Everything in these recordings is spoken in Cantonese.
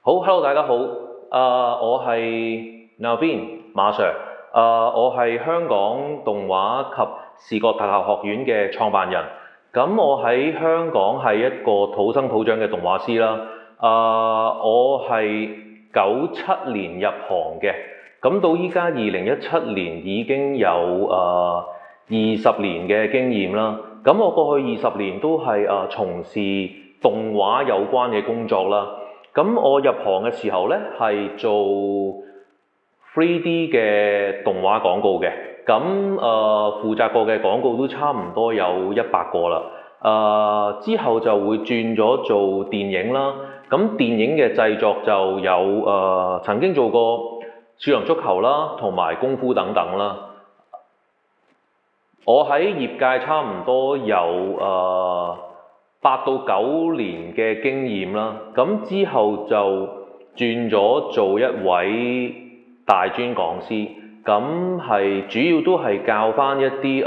好，Hello，大家好。我係 Naveen 馬 Sir。我係香港動畫及視覺特效學院嘅創辦人。咁我喺香港係一個土生土長嘅動畫師啦。我係97年入行嘅，咁到依家2017年已經有20年嘅經驗啦。咁我過去20年都係從事動畫有關嘅工作啦。咁我入行嘅時候呢，係做 3D 嘅動畫廣告嘅。咁負責過嘅廣告都差唔多有100個啦。之後就會轉咗做電影啦。咁電影嘅製作就有曾經做過少林足球啦，同埋功夫等等啦。我喺業界差唔多有8到9年嘅經驗啦。咁之後就轉咗做一位大專講師，咁係主要都係教返一啲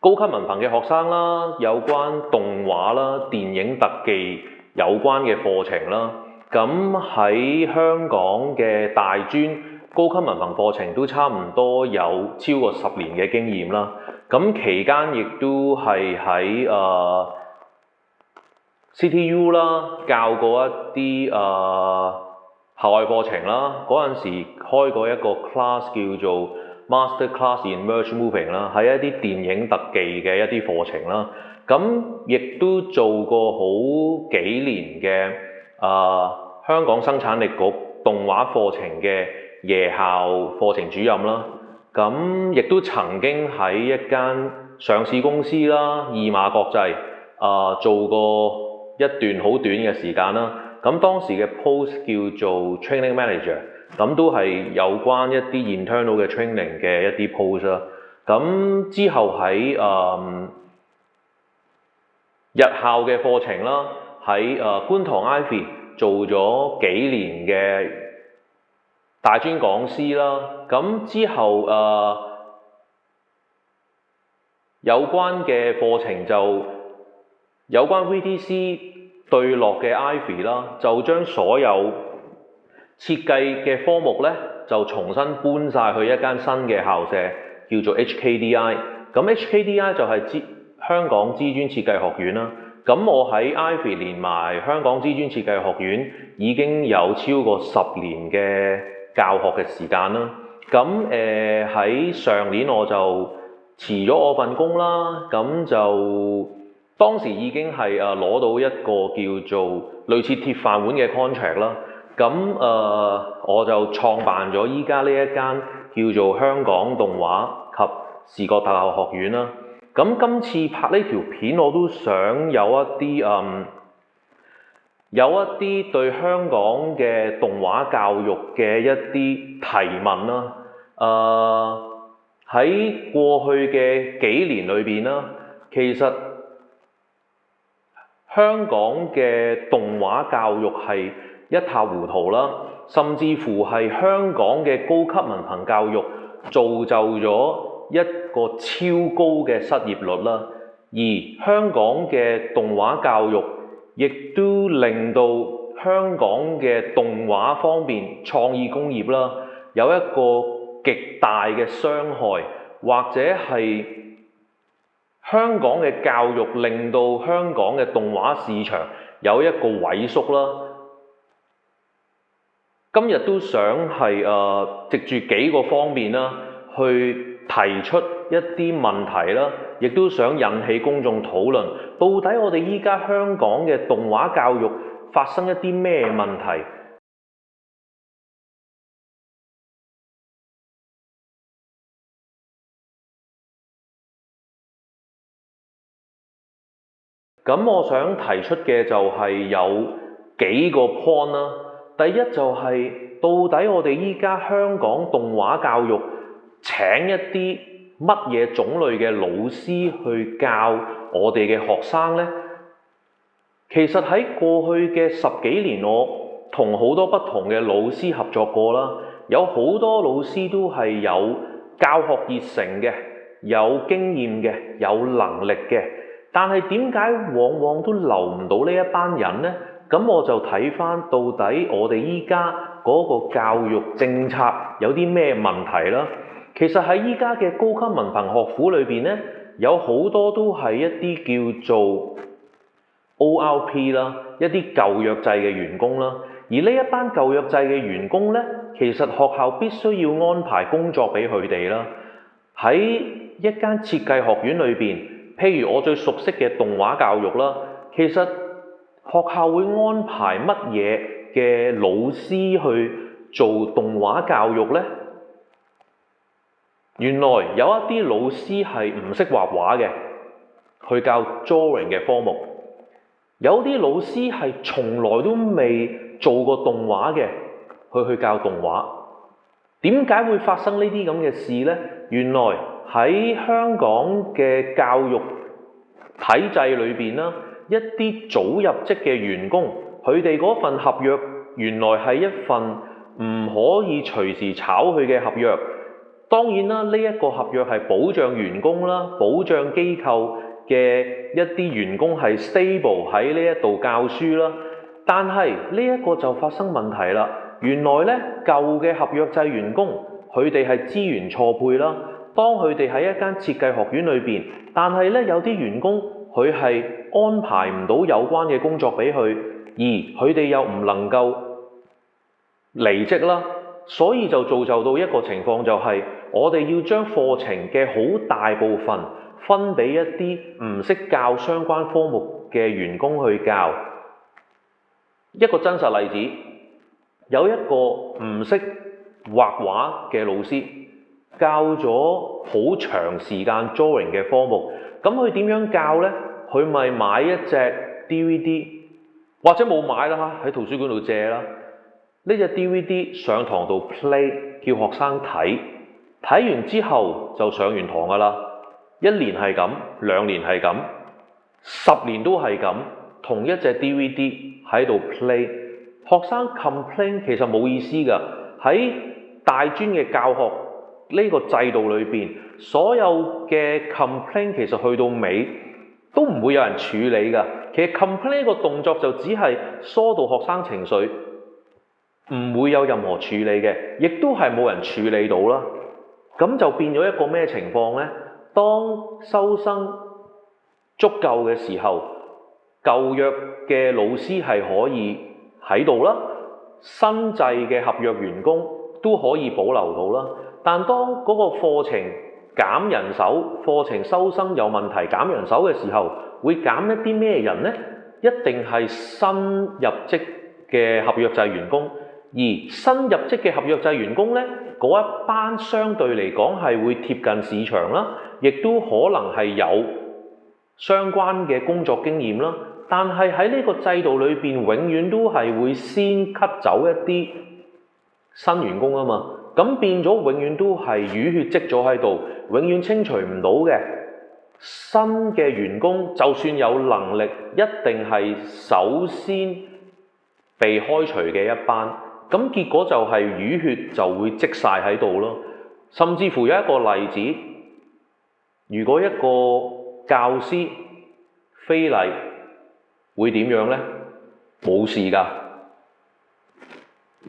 高級文憑嘅學生啦，有關動畫啦、電影特技有關嘅課程啦。咁喺香港嘅大專高級文憑課程都差唔多有超過10年嘅經驗啦。咁期間亦都係喺CTU 啦，教過一啲校外課程啦。嗰陣時開過一個 class 叫做 Master Class in Merge Moving 啦，係一啲電影特技嘅一啲課程啦。咁亦都做過好幾年嘅香港生產力局動畫課程嘅夜校課程主任啦。咁亦都曾經喺一間上市公司啦，二馬國際做過一段好短嘅時間啦。咁當時嘅 post 叫做 training manager， 咁都係有關一啲 internal 嘅 training 嘅一啲 post 啦。咁之後喺日校嘅課程啦，喺觀塘 Ivy 做咗幾年嘅大專講師啦。咁之後有關嘅課程就有關 VDC 對落嘅 Ivy 啦，就將所有設計嘅科目呢，就重新搬晒去一間新嘅校舍，叫做 HKDI。咁 HKDI 就係香港知專設計學院啦。咁我喺 Ivy 連埋香港知專設計學院已經有超過10年嘅教學嘅時間啦。咁喺上年我就辭咗我份工啦。咁就當時已經係攞到一個叫做類似鐵飯碗嘅 contract 啦。咁我就創辦咗依家呢一間叫做香港動畫及視覺特效學院啦。咁今次拍呢條片我都想有一啲對香港嘅動畫教育嘅一啲提問啦。喺過去嘅幾年裏邊啦，其實香港嘅動畫教育係一塌糊塗啦，甚至乎係香港嘅高級文憑教育造就咗一個超高嘅失業率啦。而香港嘅動畫教育亦都令到香港嘅動畫方面創意工業啦有一個極大嘅傷害，或者係香港嘅教育令到香港嘅動畫市場有一個萎縮啦。今日都想係藉住幾個方面啦，去提出一啲問題啦，亦都想引起公眾討論。到底我哋依家香港嘅動畫教育發生一啲咩問題？咁我想提出嘅就係有幾個 point 啦。第一就係到底我哋依家香港動畫教育請一啲乜嘢種類嘅老師去教我哋嘅學生呢？其實喺過去嘅10幾年，我同好多不同嘅老師合作過啦，有好多老師都係有教學熱誠嘅，有經驗嘅，有能力嘅。但係點解往往都留唔到呢一班人呢？咁咁我就睇返到底我哋依家嗰個教育政策有啲咩問題啦。其實喺依家嘅高級文憑學府裏邊咧，有好多都係一啲叫做 ORP 啦，一啲舊約制嘅員工啦。而呢一班舊約制嘅員工咧，其實學校必須要安排工作俾佢哋啦。喺一間設計學院裏邊，譬如我最熟悉嘅動畫教育啦，其實學校會安排乜嘢嘅老師去做動畫教育呢？原來有一啲老師係唔識畫畫嘅，去教 drawing 嘅科目；有啲老師係從來都未做過動畫嘅，去教動畫。點解會發生呢啲咁嘅事呢？原來喺香港嘅教育體制裏邊啦，一啲早入職嘅員工，佢哋嗰份合約原來係一份唔可以隨時炒佢嘅合約。當然啦，呢一個合約係保障員工啦，保障機構嘅一啲員工係 stable 喺呢一度教書啦。但係呢一個就發生問題啦。原來呢舊嘅合約制員工，佢哋係資源錯配啦。當佢哋喺一間設計學院裏邊，但係呢有啲員工佢係安排唔到有關嘅工作俾佢，而佢哋又唔能夠離職啦。所以就造就到一個情況，就係我哋要將課程嘅好大部分分俾一啲唔識教相關科目嘅員工去教。一個真實例子，有一個唔識畫畫嘅老師教咗好長時間 drawing 嘅科目，咁佢點樣教呢？佢咪買一隻 DVD， 或者冇買啦，喺圖書館度借啦。呢隻 DVD 上堂度 play， 叫學生睇，睇完之後就上完堂噶啦。1年係咁，2年係咁，10年都係咁，同一隻 DVD 喺度 play。學生 complain 其實冇意思噶。喺大專嘅教學呢個制度裏邊，所有嘅 complain 其實去到尾都唔會有人處理噶。其實 complain 呢個動作就只係疏導學生情緒，唔會有任何處理嘅，亦都係冇人處理到啦。咁就變咗一個咩情況呢？當收生足夠嘅時候，舊約嘅老師係可以喺度啦，新制嘅合約員工都可以保留到啦。但當嗰個課程減人手，課程收生有問題減人手嘅時候，會減一啲咩人呢？一定係新入職嘅合約制員工。而新入職嘅合約制員工呢，嗰一班相對嚟講係會貼近市場啦，亦都可能係有相關嘅工作經驗啦。但係喺呢個制度裏邊，永遠都係會先 cut 走一啲新員工啊嘛。咁變咗永遠都係淤血積咗喺度，永遠清除唔到嘅。新嘅員工就算有能力，一定係首先被開除嘅一班。咁結果就係淤血就會積晒喺度咯。甚至乎有一個例子，如果一個教師非禮，會點樣呢？冇事㗎，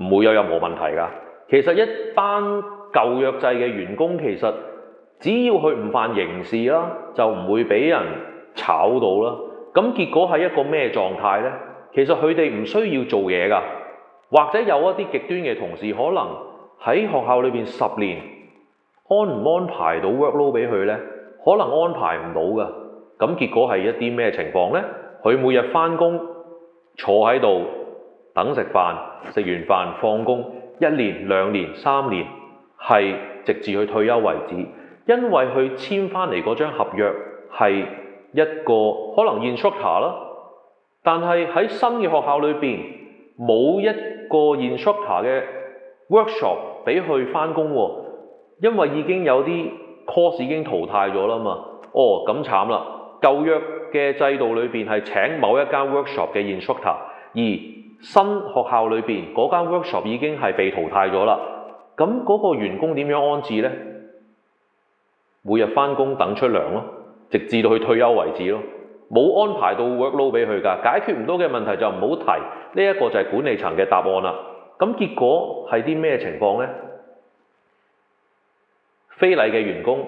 唔會有任何問題㗎。其實一班舊約制嘅員工，其實只要佢唔犯刑事啦，就唔會俾人炒到啦。咁結果係一個咩狀態呢？其實佢哋唔需要做嘢㗎。或者有一啲極端嘅同事，可能喺學校裏邊10年，安唔安排到 workload 俾佢呢？可能安排唔到㗎。咁結果係一啲咩情況呢？佢每日返工坐喺度等食飯，食完飯放工，1年、2年、3年，係直至佢退休為止。因為佢簽返嚟嗰張合約係一個可能 instructor 啦，但係喺新嘅學校裏邊冇一個 instructor 嘅 workshop 俾佢返工喎，因為已經有啲 course 已經淘汰咗啦嘛。哦，咁慘啦！舊約嘅制度裏邊係請某一間 workshop 嘅 instructor， 而新學校裏邊嗰間 workshop 已經係被淘汰咗啦。咁嗰個員工點樣安置呢？每日返工等出糧咯，直至到佢退休為止咯。冇安排到 workload 俾佢㗎，解決唔到嘅問題就唔好提，呢一個就係管理層嘅答案啦。咁結果係啲咩情況呢？非禮嘅員工，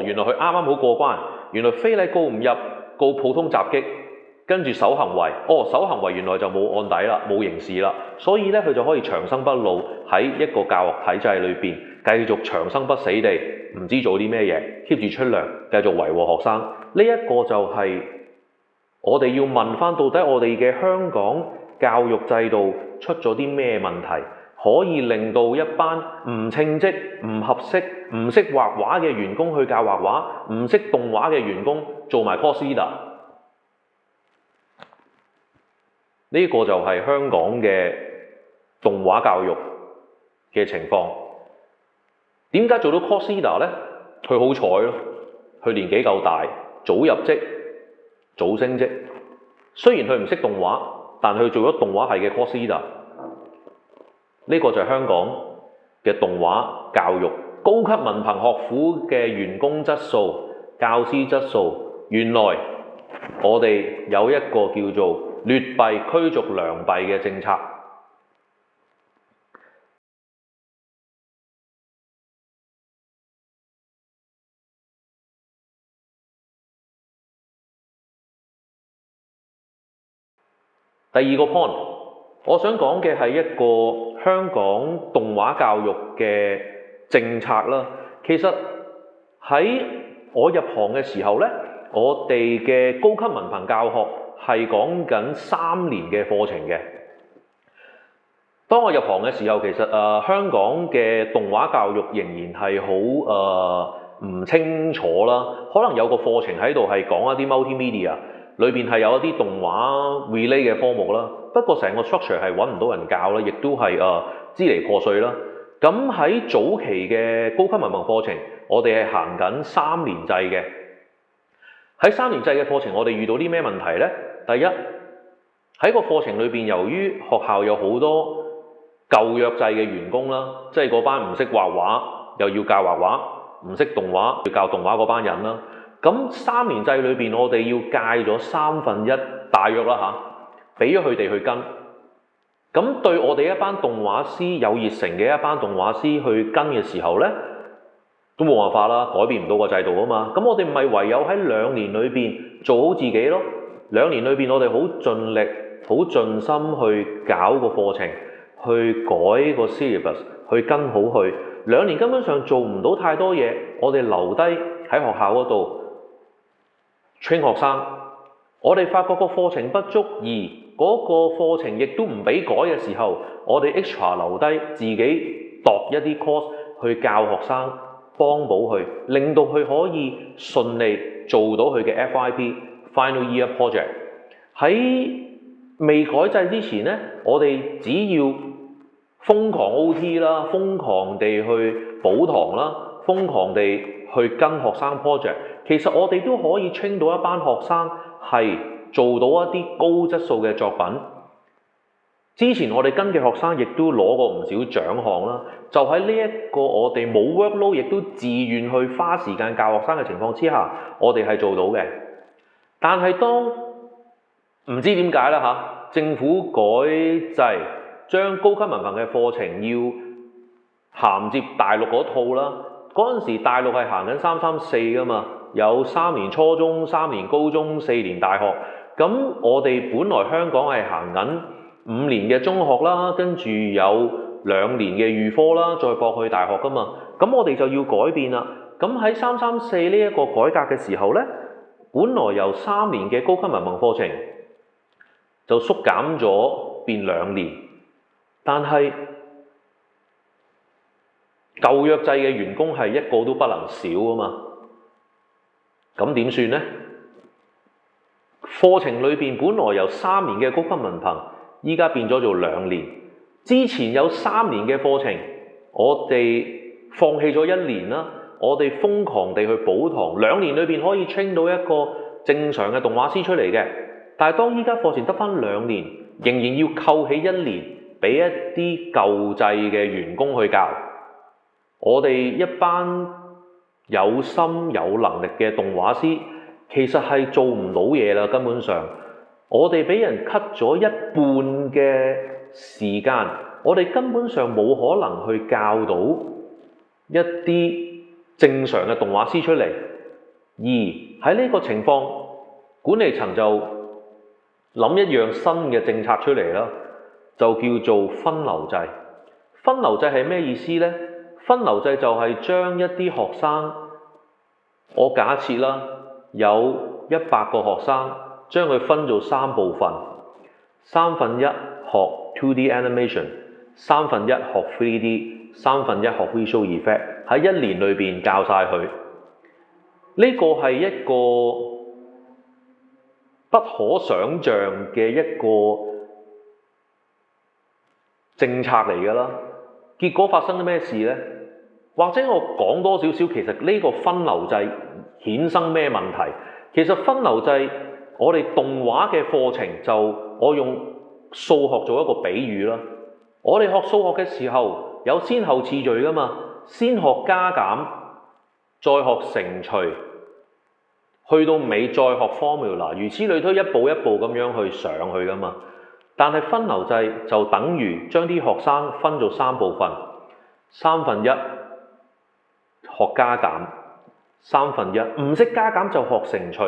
原來佢啱啱好過關，原來非禮告唔入，告普通襲擊，跟住守行為，守行為原來就冇案底啦，冇刑事啦，所以呢，佢就可以長生不老喺一個教學體制裏邊，繼續長生不死地唔知做啲咩嘢 ，keep 住出糧，繼續維護學生。呢一個就係我哋要問翻，到底我哋嘅香港教育制度出咗啲咩問題，可以令到一班唔稱職、唔合適、唔識畫畫嘅員工去教畫畫，唔識動畫嘅員工做埋 course leader。呢個就係香港嘅動畫教育嘅情況。點解做到 course leader 呢？佢好彩咯，佢年紀夠大，早入職，早升職。雖然佢唔識動畫，但佢做咗動畫系嘅 course leader。呢個就係香港嘅動畫教育高級文憑學府嘅員工質素、教師質素。原來我哋有一個叫做劣幣驅逐良幣嘅政策。第二個 point， 我想講嘅係一個香港動畫教育嘅政策啦。其實喺我入行嘅時候呢，我哋嘅高級文憑教學係講緊3年嘅課程嘅。當我入行嘅時候，其實香港嘅動畫教育仍然係好唔清楚啦。可能有個課程喺度係講一啲 multimedia， 裏邊係有一啲動畫 relay 嘅科目啦。不過成個 structure 係揾唔到人教啦，亦都係支離破碎啦。咁喺早期嘅高級文憑課程，我哋係行緊3年制嘅。喺3年制嘅課程，我哋遇到啲咩問題呢？第一，喺個課程裏邊，由於學校有好多舊約制嘅員工啦，即係嗰班唔識畫畫又要教畫畫，唔識動畫要教動畫嗰班人啦。咁3年制裏邊，我哋要戒咗1/3大約啦嚇，俾咗佢哋去跟。咁對我哋一班動畫師有熱誠嘅一班動畫師去跟嘅時候呢，都冇辦法啦，改變唔到個制度啊嘛。咁我哋咪唯有喺2年裏邊做好自己咯。2年裏邊，我哋好盡力、好盡心去搞個課程，去改個 syllabus， 去跟好佢。2年根本上做唔到太多嘢，我哋留低喺學校嗰度 train 學生。我哋發覺個課程不足，而嗰個課程亦都唔俾改嘅時候，我哋 extra 留低自己度一啲 course 去教學生，幫補佢，令到佢可以順利做到佢嘅 FYP Final Year Project。喺未改制之前呢，我哋只要瘋狂 OT 啦，瘋狂地去補堂啦，瘋狂地去跟學生 project， 其實我哋都可以 train 到一班學生係做到一啲高質素嘅作品。之前我哋跟嘅學生亦都攞過唔少獎項啦。就喺呢一個我哋冇 workload， 亦都自願去花時間教學生嘅情況之下，我哋係做到嘅。但係當唔知點解啦嚇，政府改制，將高級文憑嘅課程要銜接大陸嗰套啦。嗰陣時大陸係行緊3-3-4噶嘛，有3年初中、3年高中、4年大學。咁我哋本來香港係行緊5年嘅中學啦，跟住有2年嘅預科啦，再駁去大學噶嘛。咁我哋就要改變啦。咁喺3-3-4呢一個改革嘅時候呢，本來由3年嘅高級文憑課程就縮減咗變2年，但係舊約制嘅員工係一個都不能少啊嘛。咁點算呢？課程裏邊本來由3年嘅高級文憑，依家變咗做2年。之前有3年嘅課程，我哋放棄咗1年啦，我哋瘋狂地去補堂，2年裏邊可以 train 到一個正常嘅動畫師出嚟嘅。但係當依家課程得返2年，仍然要扣起1年，俾一啲舊制嘅員工去教。我哋一班有心有能力嘅動畫師，其實係做唔到嘢啦，根本上我哋俾人 cut 咗一半嘅時間，我哋根本上冇可能去教到一啲正常嘅動畫師出嚟。而喺呢個情況，管理層就諗一樣新嘅政策出嚟啦，就叫做分流制。分流制係咩意思呢？分流制就係將一啲學生，我假設啦，有100個學生，將佢分做3部分，1/3學 2D animation， 1/3學 3D， 1/3學 visual effect， 喺1年裏邊教晒佢。呢個係一個不可想像嘅一個政策嚟㗎啦。結果發生咗咩事呢？或者我講多少少，其實呢個分流制衍生咩問題？其實分流制，我哋動畫嘅課程就我用數學做一個比喻啦。我哋學數學嘅時候有先後次序㗎嘛，先學加減，再學乘除，去到尾再學 formula， 如此類推，一步一步咁樣去上去㗎嘛。但係分流制就等於將啲學生分做3部分，1/3學加減，1/3唔識加減就學乘除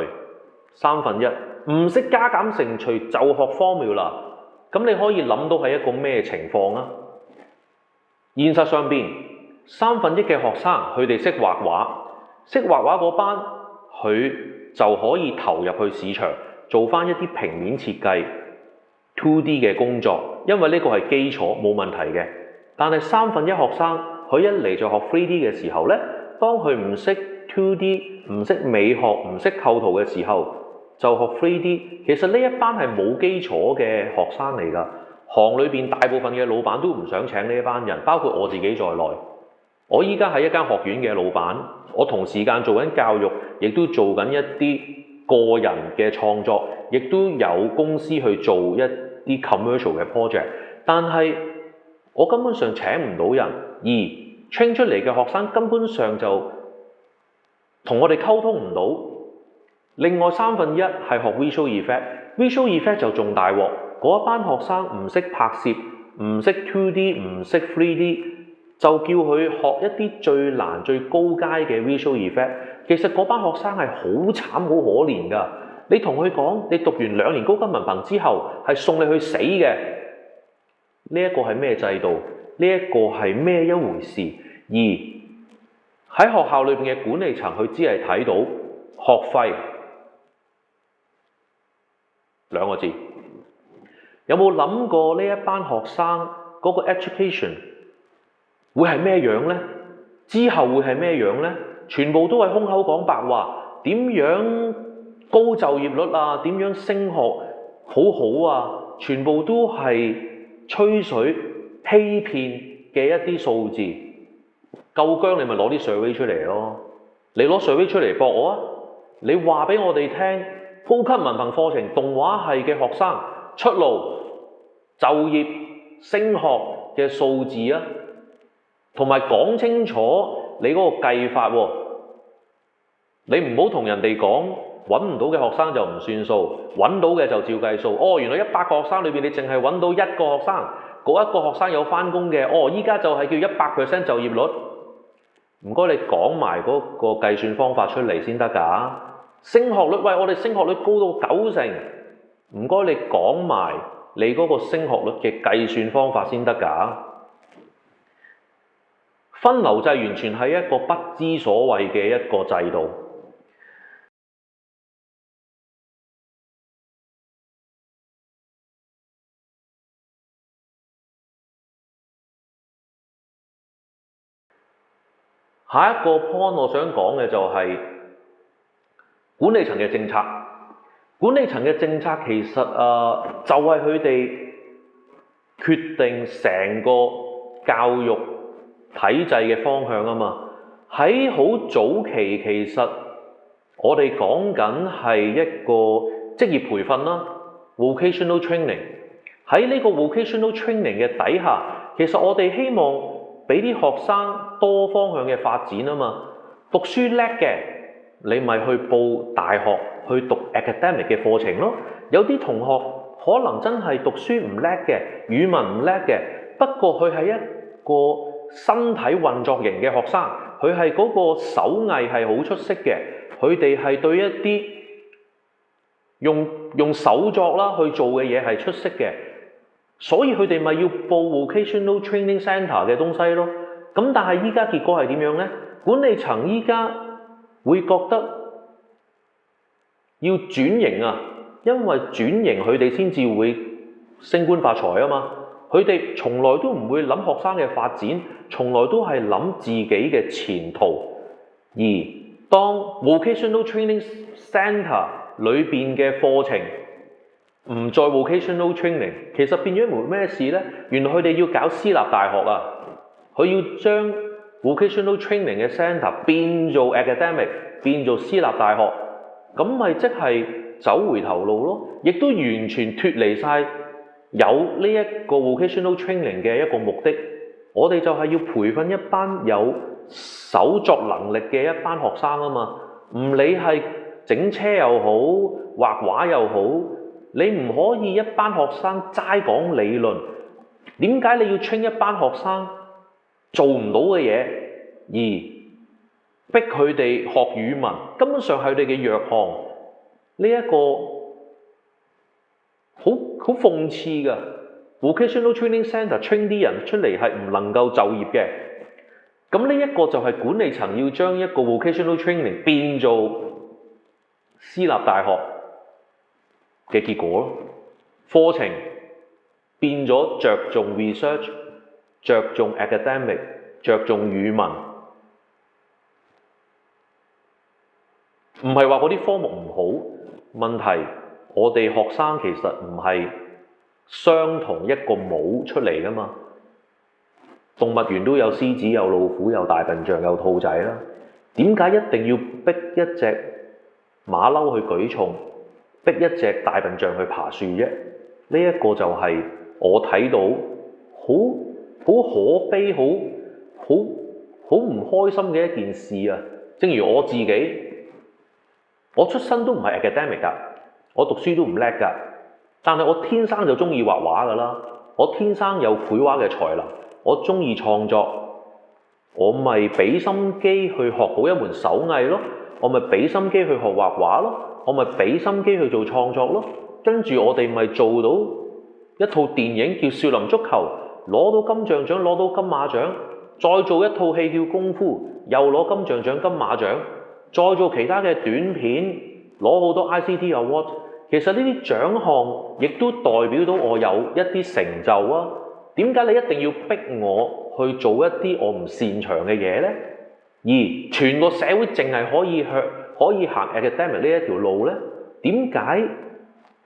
，1/3唔識加減乘除就學 formula。咁你可以諗到係一個咩情況啊？現實上邊1/3嘅學生佢哋識畫畫，識畫畫嗰班佢就可以投入去市場做翻一啲平面設計 2D 嘅工作，因為呢個係基礎冇問題嘅。但係1/3學生佢一嚟就學 3D 嘅時候呢，當佢唔識 2D、唔識美學、唔識構圖嘅時候，就學 3D。其實呢一班係冇基礎嘅學生嚟㗎。行裏邊大部分嘅老闆都唔想請呢一班人，包括我自己在內。我依家係一間學院嘅老闆，我同時間做緊教育，亦都做緊一啲個人嘅創作，亦都有公司去做一啲 commercial 嘅 project。但係我根本上請唔到人，而 train 出嚟嘅學生根本上就同我哋溝通唔到。另外1/3係學 visual effect，visual effect 就仲大鑊。嗰一班學生唔識拍攝，唔識 2D， 唔識 3D， 就叫佢學一啲最難最高階嘅 visual effect。其實嗰班學生係好慘好可憐㗎。你同佢講，你讀完2年高級文憑之後係送你去死嘅。呢一個係咩制度？呢一個係咩一回事？而喺學校裏邊嘅管理層，佢只係睇到學費2個字。有冇諗過呢一班學生嗰個 education 會係咩樣呢？之後會係咩樣呢？全部都係空口講白話，點樣高就業率啊？點樣升學好好啊？全部都係吹水欺騙嘅一啲數字。夠薑你咪攞啲 survey 出嚟咯，你攞 survey 出嚟駁我啊！你話俾我哋聽，高級文憑課程動畫系嘅學生出路、就業、升學嘅數字啊，同埋講清楚你嗰個計法喎。你唔好同人哋講揾唔到嘅學生就唔算數，揾到嘅就照計數。哦，原來100個學生裏邊你淨係揾到1個學生，嗰1個學生有返工嘅，哦，依家就係叫100% 就業率。唔該，你講埋嗰個計算方法出嚟先得㗎。升學率，喂，我哋升學率高到90%，唔該你講埋你嗰個升學率嘅計算方法先得㗎。分流制完全係一個不知所謂嘅一個制度。下一個 point 我想講嘅就係管理層嘅政策。管理層嘅政策其實就係佢哋決定成個教育體制嘅方向啊嘛。喺好早期，其實我哋講緊係一個職業培訓啦 ，vocational training。喺呢個 vocational training 嘅底下，其實我哋希望俾啲學生多方向嘅發展啊嘛。讀書叻嘅你咪去報大學去讀 academic 嘅課程咯。有啲同學可能真係讀書唔叻嘅，語文唔叻嘅，不過佢係一個身體運作型嘅學生，佢係嗰個手藝係好出色嘅，佢哋係對一啲用手作啦去做嘅嘢係出色嘅，所以佢哋咪要報 vocational training centre 嘅東西咯。咁但係依家結果係點樣呢？管理層依家會覺得要轉型啊，因為轉型佢哋先至會升官發財啊嘛。佢哋從來都唔會諗學生嘅發展，從來都係諗自己嘅前途。而當 vocational training centre 裏邊嘅課程唔再 vocational training， 其實變咗一門咩事呢？原來佢哋要搞私立大學啊，佢要將 vocational training 嘅 centre 變做 academic， 變做私立大學，咁咪即係走回頭路咯，亦都完全脫離晒有呢一個 vocational training 嘅一個目的。我哋就係要培訓一班有手作能力嘅一班學生啊嘛，唔理係整車又好，畫畫又好，你唔可以一班學生齋講理論。點解你要 train 一班學生做唔到嘅嘢，而逼佢哋學語文？根本上係佢哋嘅弱項。呢一個好諷刺㗎。Vocational Training Centre train 啲人出嚟係唔能夠就業嘅。咁呢一個就係管理層要將一個 vocational training 變做私立大學嘅結果咯。課程變咗着重 research， 着重 academic， 着重語文。唔係話嗰啲科目唔好，問題我哋學生其實唔係相同一個模出嚟噶嘛。動物園都有獅子、有老虎、有大笨象、有兔仔啦。點解一定要逼一隻馬騮去舉重，逼一隻大笨象去爬樹啫？呢一個就係我睇到好可悲、好唔開心嘅一件事啊！正如我自己，我出身都唔係 academic 㗎，我讀書都唔叻㗎，但係我天生就中意畫畫㗎啦。我天生有繪畫嘅才能，我中意創作，我咪俾心機去學好一門手藝咯，我咪俾心機去學畫畫咯，我咪俾心機去做創作咯。跟住我哋咪做到一套電影叫《少林足球》，攞到金像獎，攞到金馬獎，再做一套戲叫《功夫》，又攞金像獎、金馬獎，再做其他嘅短片，攞好多 ICT Award。其實呢啲獎項亦都代表到我有一啲成就啊！點解你一定要逼我去做一啲我唔擅長嘅嘢呢？而全個社會淨係可以行 academic 呢一條路呢？點解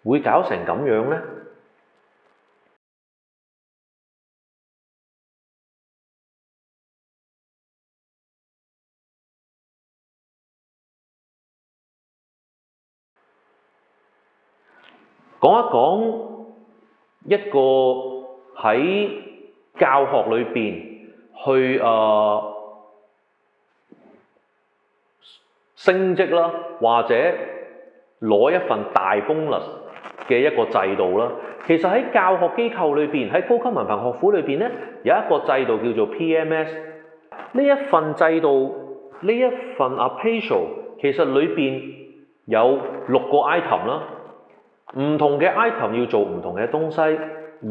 會搞成咁樣呢？講一個喺教學裏邊去升職啦，或者攞一份大 bonus 嘅一個制度啦。其實喺教學機構裏邊，喺高級文憑學府裏邊咧，有一個制度叫做 PMS。呢一份制度，呢一份 appraisal， 其實裏邊有6個 item 啦。唔同嘅 item 要做唔同嘅東西，而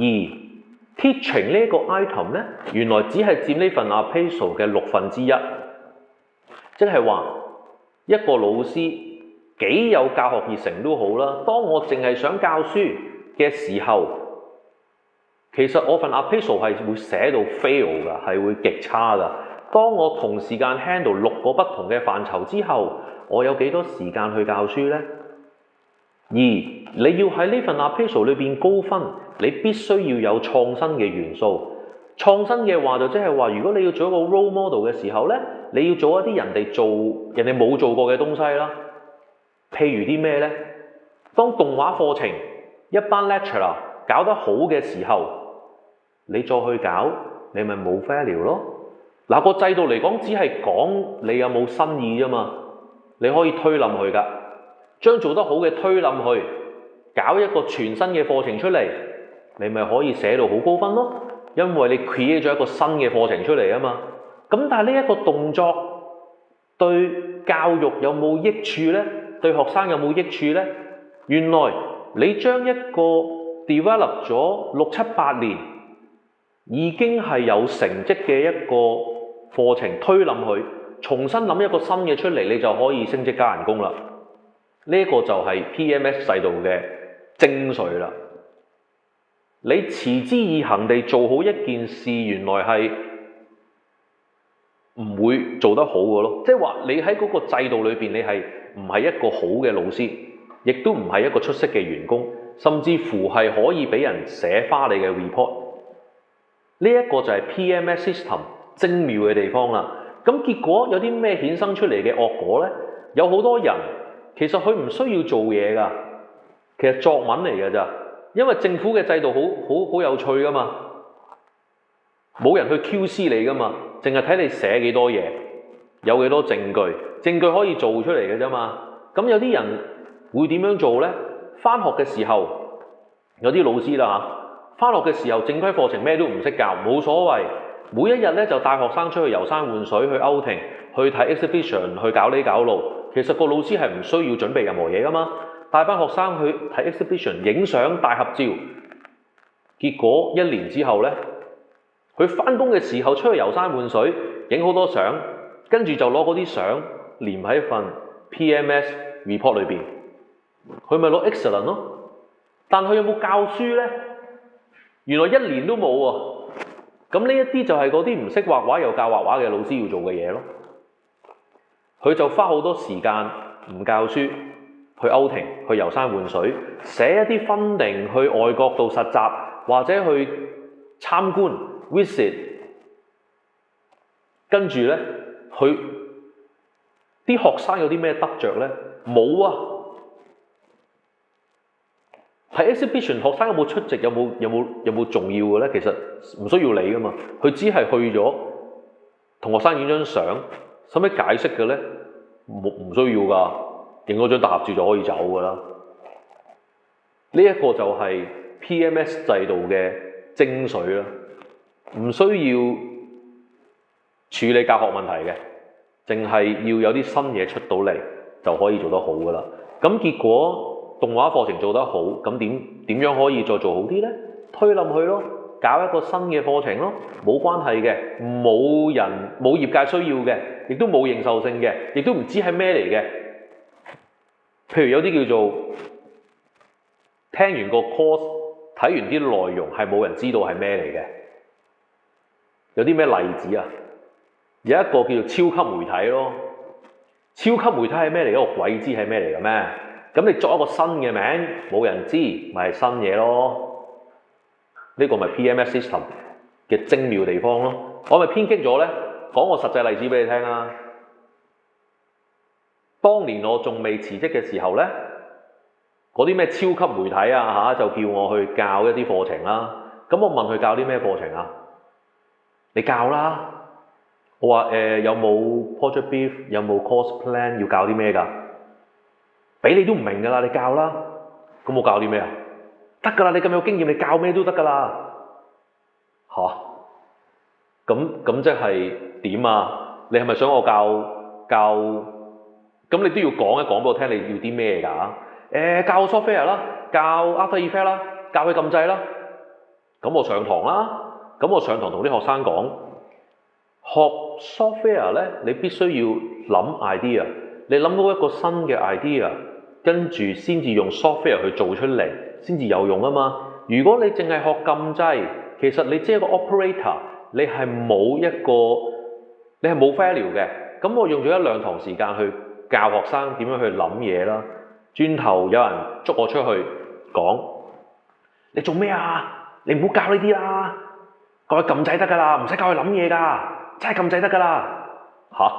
teaching 呢個 item 咧，原來只係佔呢份 appraisal 嘅1/6，即係話一個老師幾有教學熱誠都好啦。當我淨係想教書嘅時候，其實我份 appraisal 係會寫到 fail 㗎，係會極差㗎。當我同時間 handle 6個不同嘅範疇之後，我有幾多時間去教書呢？而你要喺呢份 appraisal 裏邊高分，你必須要有創新嘅元素。創新嘅話就即係話，如果你要做一個 role model 嘅時候呢，你要做一啲人哋冇做過嘅東西啦。譬如啲咩呢？當動畫課程一班 lecturer 搞得好嘅時候，你再去搞，你咪冇 value 咯。嗱，個制度嚟講，只係講你有冇新意啫嘛。你可以推冧佢㗎，將做得好嘅推冧佢，搞一個全新嘅課程出嚟，你咪可以寫到好高分咯。因為你 create 咗一個新嘅課程出嚟啊嘛。咁但係呢一個動作對教育有冇益處呢？對學生有冇益處呢？原來你將一個 develop 咗6、7、8年已經係有成績嘅一個課程推冧佢，重新諗一個新嘅出嚟，你就可以升職加人工啦。呢個就係 PMS 制度嘅精髓啦。你持之以恆地做好一件事，原來係唔會做得好嘅咯。即係話你喺嗰個制度裏邊，你係唔係一個好嘅老師，亦都唔係一個出色嘅員工，甚至乎係可以俾人寫花你嘅 report。呢一個就係 PMS system 精妙嘅地方啦。咁結果有啲咩衍生出嚟嘅惡果呢？有好多人其實佢唔需要做嘢㗎，其實作文嚟㗎咋。因為政府嘅制度好有趣㗎嘛，冇人去 QC 你㗎嘛，淨係睇你寫幾多嘢，有幾多證據，證據可以做出嚟嘅啫嘛。咁有啲人會點樣做呢？返學嘅時候有啲老師啦嚇，返學嘅時候正規課程咩都唔識教，冇所謂，每一日咧就帶學生出去遊山玩水，去 outing，去睇 exhibition， 去搞呢搞路。其實個老師係唔需要準備任何嘢㗎嘛。帶班學生去睇 exhibition， 影相大合照，結果1年之後呢，佢返工嘅時候出去遊山玩水，影好多相，跟住就攞嗰啲相連喺份 PMS report 裏邊，佢咪攞 excellent 咯。但佢有冇教書呢？原來1年都冇喎。咁呢一啲就係嗰啲唔識畫畫又教畫畫嘅老師要做嘅嘢咯。佢就花好多時間唔教書，去 outing， 去遊山玩水，寫一啲 funding 去外國度實習，或者去參觀 visit， 跟住呢，佢啲學生有啲咩得着呢？冇啊！喺 exhibition 學生有冇出席，有冇重要嘅呢？其實唔需要理噶嘛，佢只係去咗同學生影張相，使乜解釋嘅呢？唔需要㗎。影嗰張大合照就可以走㗎啦。呢一個就係 PMS 制度嘅精髓啦，唔需要處理教學問題嘅，淨係要有啲新嘢出到嚟就可以做得好㗎啦。咁結果動畫課程做得好，咁點樣可以再做好啲呢？推冧佢咯，搞一個新嘅課程咯，冇關係嘅，冇業界需要嘅，亦都冇認受性嘅，亦都唔知係咩嚟嘅。譬如有啲叫做聽完個 course， 睇完啲內容係冇人知道係咩嚟嘅。有啲咩例子啊？有一個叫做超級媒體咯。超級媒體係咩嚟嘅？我鬼知係咩嚟嘅咩？咁你作一個新嘅名，冇人知，咪係新嘢咯。呢個咪 PMS system 嘅精妙地方咯。我咪偏激咗呢？講個實際例子俾你聽啊！當年我仲未辭職嘅時候呢，嗰啲咩超級媒體啊就叫我去教一啲課程啦。咁我問佢教啲咩課程啊？你教啦。我話有冇 project brief， 有冇 course plan， 要教啲咩㗎？俾你都唔明㗎啦，你教啦。咁我教啲咩啊？得㗎啦，你咁有經驗，你教咩都得㗎啦。嚇？咁即係點啊？你係咪想我教？咁你都要講一講俾我聽，你要啲咩㗎？教 software 啦，教 After Effects 啦，教佢撳掣啦。咁我上堂啦。咁我上堂同啲學生講，學 software 呢，你必須要諗 idea， 你諗到一個新嘅 idea， 跟住先至用 software 去做出嚟，先至有用啊嘛。如果你淨係學撳掣，其實你只係一個 operator， 你係冇value嘅。咁我用咗1、2堂時間去教學生點樣去諗嘢啦。轉頭有人捉我出去講，你做咩啊？你唔好教呢啲啦，教佢撳掣得㗎啦，唔使教佢諗嘢㗎，真係撳掣得㗎啦。嚇！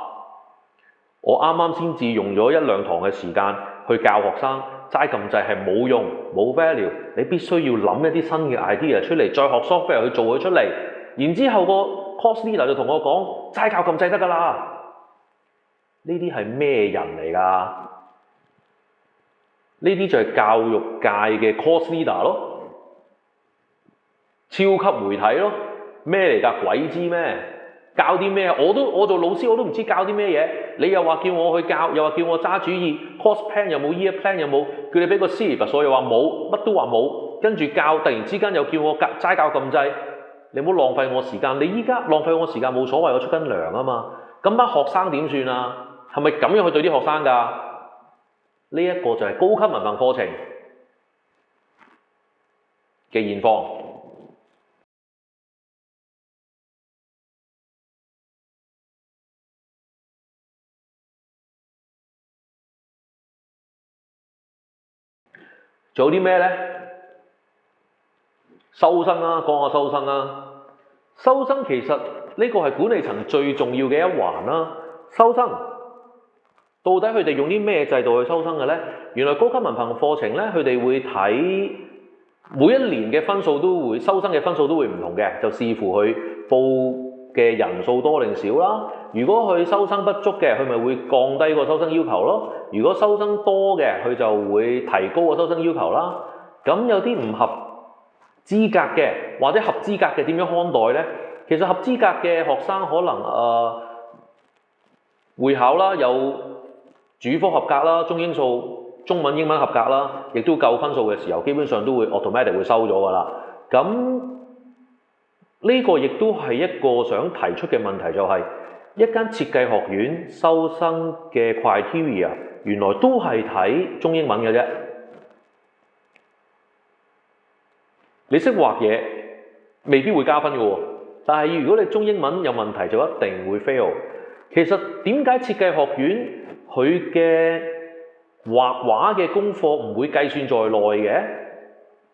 我啱啱先至用咗1、2堂嘅時間去教學生，齋撳掣係冇用，冇 value。你必須要諗一啲新嘅 idea 出嚟，再學 software 去做佢出嚟。然之後個 course leader 就同我講，齋教撳掣得㗎啦。呢啲係咩人嚟㗎？呢啲就係教育界嘅 course leader 咯，超級媒體咯，咩嚟㗎？鬼知咩？教啲咩？我做老師我都唔知教啲咩嘢。你又話叫我去教，又話叫我揸主意 course plan 又冇 year plan 又冇，叫你俾個 syllabus 所以話冇，乜都話冇，跟住教突然之間又叫我齋教咁滯，你唔好浪費我時間。你依家浪費我時間冇所謂，我出緊糧啊嘛。咁班學生點算啊？係咪咁樣去對啲學生㗎？呢一個就係高級文憑課程嘅現況。仲有啲咩呢？收生啦，講下收生啦。收生其實呢個係管理層最重要嘅一環啦。收生到底佢哋用啲咩制度去收生嘅呢？原來高級文憑課程呢，佢哋會睇每一年嘅分數都會收生嘅分數都會唔同嘅，就視乎佢報嘅人數多定少啦。如果佢收生不足嘅，佢咪會降低個收生要求咯。如果收生多嘅，佢就會提高個收生要求啦。咁有啲唔合資格嘅或者合資格嘅點樣看待呢？其實合資格嘅學生可能會考啦，有主科合格啦，中英數、中文、英文合格啦，亦都夠分數嘅時候，基本上都會 automatic 會收咗㗎啦。咁呢個亦都係一個想提出嘅問題，就係一間設計學院收生嘅 criteria 原來都係睇中英文嘅啫。你識畫嘢未必會加分嘅喎，但係如果你中英文有問題，就一定會 fail。其實點解設計學院佢嘅畫畫嘅功課唔會計算在內嘅？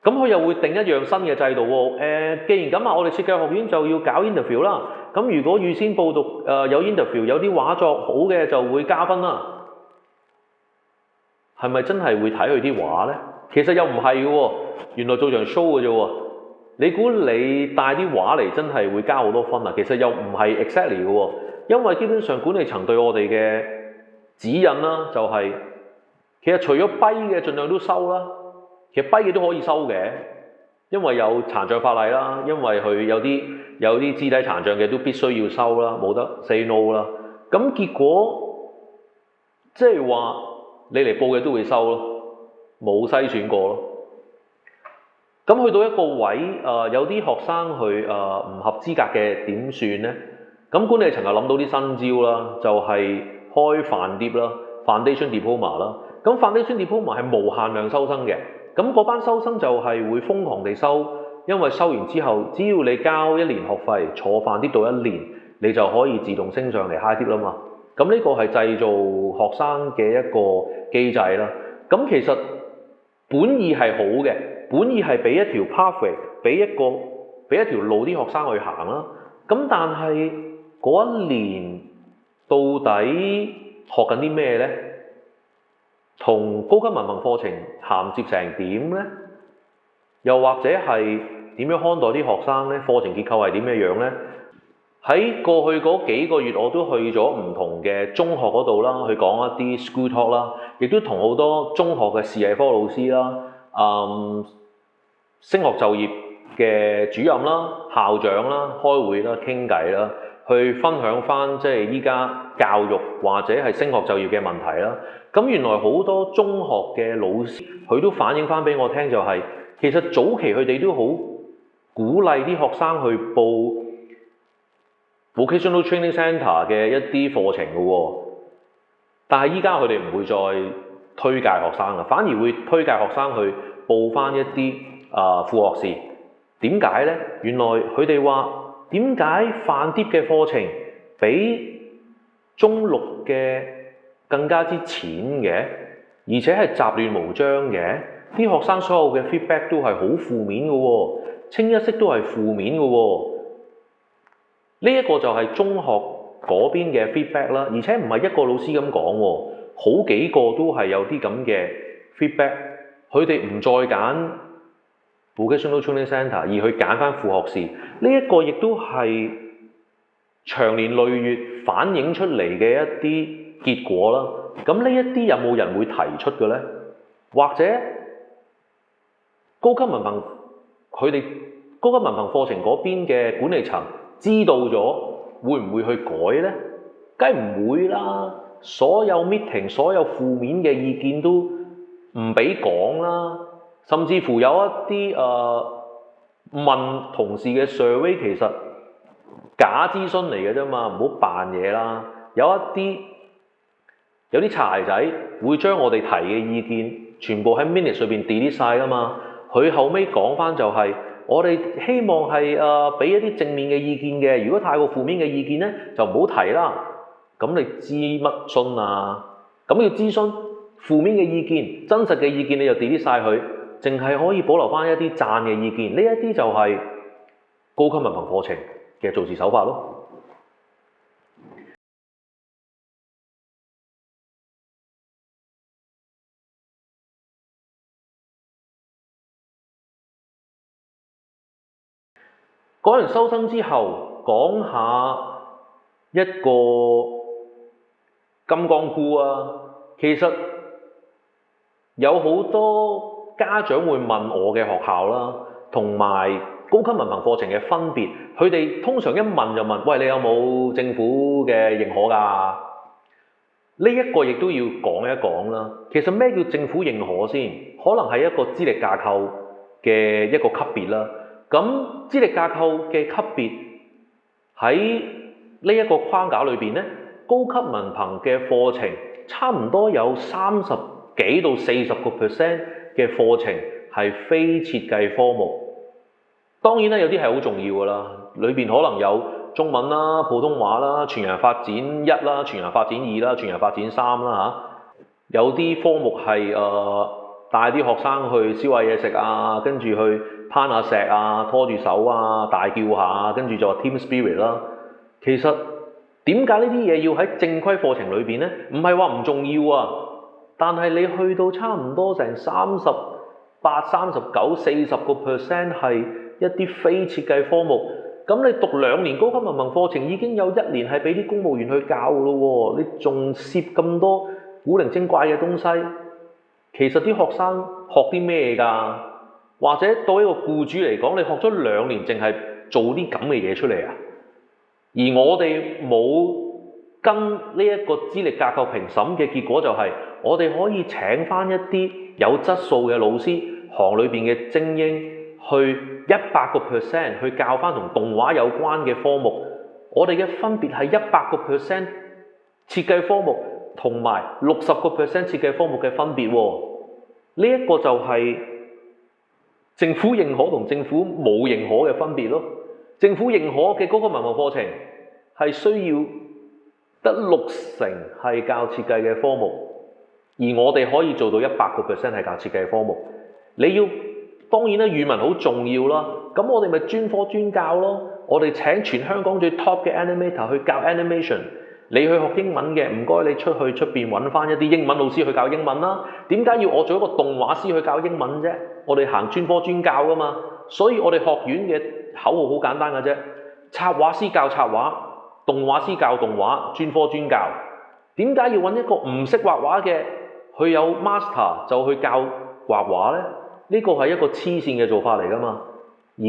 咁佢又會定一樣新嘅制度喎。既然咁啊，我哋設計學院就要搞 interview 啦。咁如果預先報讀有 interview，有啲畫作好嘅就會加分啦。係咪真係會睇佢啲畫呢？其實又唔係嘅喎，原來做場 show 嘅啫喎。你估你帶啲畫嚟真係會加好多分啊？其實又唔係 exactly 嘅喎，因為基本上管理層對我哋嘅指引啦，就係其實除咗跛嘅盡量都收啦。其實跛嘅都可以收嘅，因為有殘障法例啦，因為佢有啲肢體殘障嘅都必須要收啦，冇得 say no 啦。咁結果即係話你嚟報嘅都會收咯，冇篩選過咯。咁去到一個位，有啲學生佢唔合資格嘅點算呢？咁管理層就諗到啲新招啦，就係開飯碟啦 ，Foundation Diploma 啦。咁 Foundation Diploma 係無限量收生嘅。咁嗰班收生就係會瘋狂地收，因為收完之後，只要你交1年學費，坐飯碟到1年，你就可以自動升上嚟 high 碟啦嘛。咁呢個係製造學生嘅一個機制啦。咁其實本意係好嘅，本意係俾一條 pathway， 俾一條路啲學生去行啦。咁但係嗰1年到底學緊啲咩呢？同高級文憑課程銜接成點呢？又或者係點樣看待啲學生呢？課程結構係點樣呢？喺過去嗰幾個月，我都去咗唔同嘅中學嗰度啦，去講一啲 school talk 啦，亦都同好多中學嘅視藝科老師啦、升學就業嘅主任啦、校長啦開會啦、傾偈啦，去分享翻即係依家教育或者係升學就業嘅問題啦。咁原來好多中學嘅老師佢都反映翻俾我聽，就係其實早期佢哋都好鼓勵啲學生去報 Vocational Training Centre 嘅一啲課程嘅喎，但係依家佢哋唔會再推介學生啦，反而會推介學生去報翻一啲副學士。點解呢？原來佢哋話點解飯碟嘅課程比中六嘅更加之淺嘅，而且係雜亂無章嘅，啲學生所有嘅 feedback 都係好負面嘅喎，清一色都係負面嘅喎。呢一個就係中學嗰邊嘅 feedback 啦，而且唔係一個老師咁講喎，好幾個都係有啲咁嘅 feedback。佢哋唔再揀 Vocational Training Centre， 而去揀翻副學士。呢一個亦都係長年累月反映出嚟嘅一啲結果啦。咁呢一啲有冇人會提出嘅呢？或者高級文憑佢哋高級文憑課程嗰邊嘅管理層知道咗，會唔會去改呢？梗係唔會啦！所有 meeting、所有負面嘅意見都唔俾講啦，甚至乎有一啲問同事嘅 survey 其實假諮詢嚟嘅啫嘛，唔好扮嘢啦。有啲擦鞋仔會將我哋提嘅意見全部喺 minutes 裏邊 delete 晒噶嘛。佢後尾講翻就係、我哋希望係俾一啲正面嘅意見嘅，如果太過負面嘅意見呢，就唔好提啦。咁你知乜詢啊？咁要諮詢負面嘅意見，真實嘅意見你就 delete 晒佢，淨係可以保留翻一啲讚嘅意見。呢一啲就係高級文憑課程嘅做事手法咯。講完收生之後，講下一個金剛箍啊。其實有好多家長會問我嘅學校啦，同埋高級文憑課程嘅分別。佢哋通常一問就問：喂，你有冇政府嘅認可㗎？呢一個亦都要講一講啦。其實咩叫政府認可先？可能係一個資歷架構嘅一個級別啦。咁資歷架構嘅級別喺呢一個框架裏邊呢，高級文憑嘅課程差唔多有30幾到40% 嘅課程係非設計科目。當然啦，有啲係好重要㗎啦，裏邊可能有中文啦、普通話啦、全人發展1啦、全人發展2啦、全人發展3啦嚇。有啲科目係帶啲學生去燒下嘢食啊，跟住去攀下石啊，拖住手啊，大叫下，跟住就話 team spirit 啦。其實點解呢啲嘢要喺正規課程裏邊呢？唔係話唔重要啊，但係你去到差唔多成38、39、40% 係一啲非設計科目。咁你讀2年高級文憑課程已經有1年係俾啲公務員去教咯喎，你仲涉咁多古靈精怪嘅東西，其實啲學生學啲咩㗎？或者對一個僱主嚟講，你學咗2年淨係做啲咁嘅嘢出嚟啊？而我哋冇跟呢一個資歷架構評審嘅結果就係，我哋可以請翻一啲有質素嘅老師，行裏邊嘅精英，去100% 去教翻同動畫有關嘅科目。我哋嘅分別係100% 設計科目同埋60% 設計科目嘅分別喎。呢一個就係政府認可同政府冇認可嘅分別咯。政府認可嘅高級文憑課程係需要得60%係教設計嘅科目，而我哋可以做到100% 係教設計科目。你要當然啦，語文好重要啦，咁我哋咪專科專教咯。我哋請全香港最 top 嘅 animator 去教 animation。你去學英文嘅，唔該你出邊揾翻一啲英文老師去教英文啦。點解要我做一個動畫師去教英文啫？我哋行專科專教噶嘛。所以我哋學院嘅口號好簡單嘅啫，插畫師教插畫，動畫師教動畫，專科專教。點解要揾一個唔識畫畫嘅，佢有 master 就去教畫畫呢？呢個係一個黐線嘅做法嚟噶嘛。而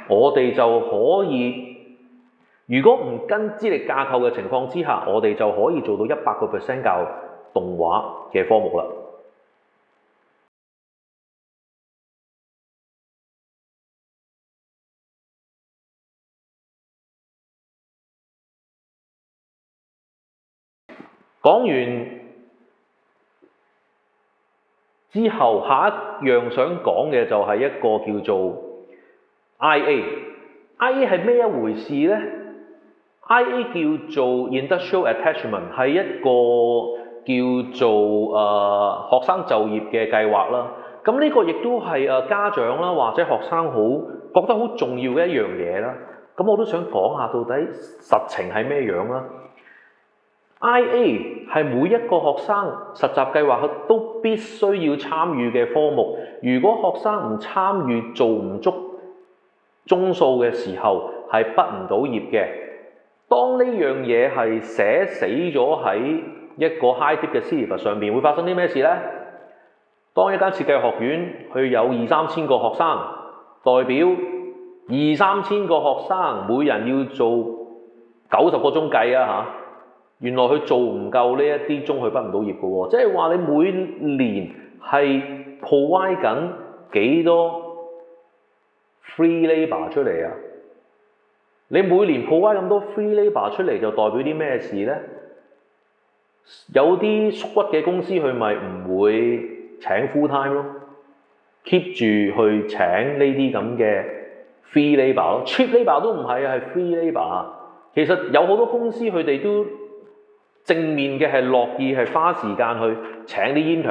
我哋就可以，如果唔跟資歷架構嘅情況之下，我哋就可以做到100% 教動畫嘅科目啦。講完之後，下一樣想講嘅就係一個叫做 IA。IA 係咩一回事呢？IA 叫做 Industrial Attachment， 係一個叫做學生就業嘅計劃啦。咁呢個亦都係家長啦或者學生覺得好重要嘅一樣嘢啦。咁我都想講下到底實情係咩樣啦。IA 係每一個學生實習計劃都必須要參與嘅科目。如果學生唔參與，做唔足鐘數嘅時候，係畢唔到業嘅。當呢樣嘢係寫死咗喺一個 high dip 嘅 syllabus 上面會發生啲咩事呢？當一間設計學院佢有2-3千個學生，代表2-3千個學生每人要做90個鐘計啊嚇！原來佢做唔夠呢一啲鐘，佢畢唔到業嘅喎。即係話你每年係 provide 緊幾多 free labour 出嚟啊？你每年 provide 咁多 free labour 出嚟，就代表啲咩事呢？有啲縮骨嘅公司佢咪唔會請 full time 咯 ，keep 住去請呢啲咁嘅 free labour 咯 ，cheap labour 都唔係啊，係 free labour。其實有好多公司佢哋都正面嘅係樂意係花時間去請啲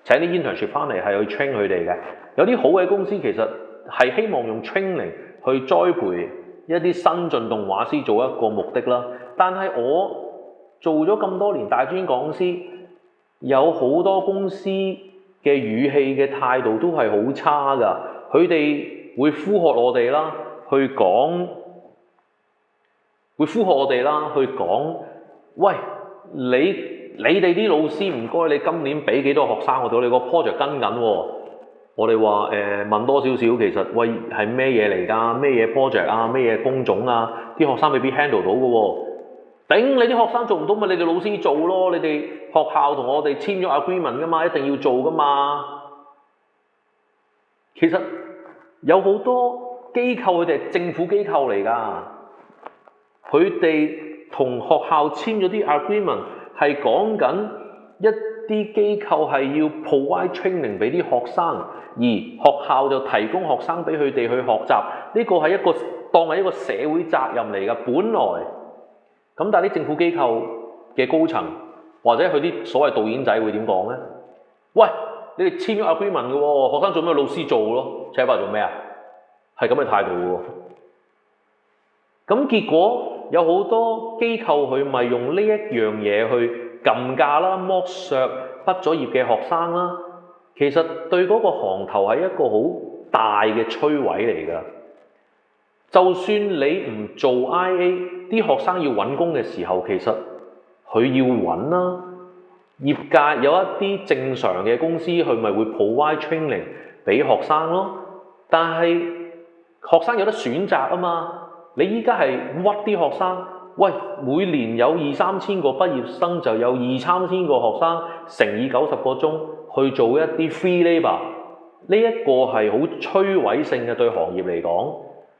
internship 翻嚟係去 train 佢哋嘅。有啲好嘅公司其實係希望用 training 去栽培一啲新進動畫師做一個目的啦。但係我做咗咁多年大專講師，有好多公司嘅語氣嘅態度都係好差㗎。佢哋會呼喝我哋啦，去講，喂，你哋啲老師唔該，你今年俾幾多學生我哋？你個 project 跟緊喎。我哋話問多少少，其實喂係咩嘢嚟㗎？咩嘢 project 啊？咩嘢工種啊？啲學生未必 handle 到嘅喎。頂你啲學生做唔到咪你哋老師做咯？你哋學校同我哋簽咗 agreement 㗎嘛，一定要做㗎嘛。其實有好多機構佢哋係政府機構嚟㗎，佢哋同學校簽咗啲 agreement 係講緊一啲機構係要 provide training 俾啲學生，而學校就提供學生俾佢哋去學習。呢個係當係一個社會責任嚟㗎，本來。咁但係啲政府機構嘅高層或者佢啲所謂導演仔會點講呢？喂，你哋簽咗 agreement 嘅喎，學生做咩老師做咯？請翻嚟做咩啊？係咁嘅態度喎。咁結果有好多機構佢咪用呢一樣嘢去撳價啦、剝削畢咗業嘅學生啦。其實對嗰個行頭係一個好大嘅摧毀嚟㗎。就算你唔做 IA， 啲學生要揾工嘅時候，其實佢要揾啦。業界有一啲正常嘅公司，佢咪會 provide training 俾學生咯。但係學生有得選擇啊嘛。你依家係屈啲學生，喂，每年有2-3千個畢業生，就有2-3千個學生乘以90個鐘去做一啲 free labour。呢一個係好摧毀性嘅，對行業嚟講。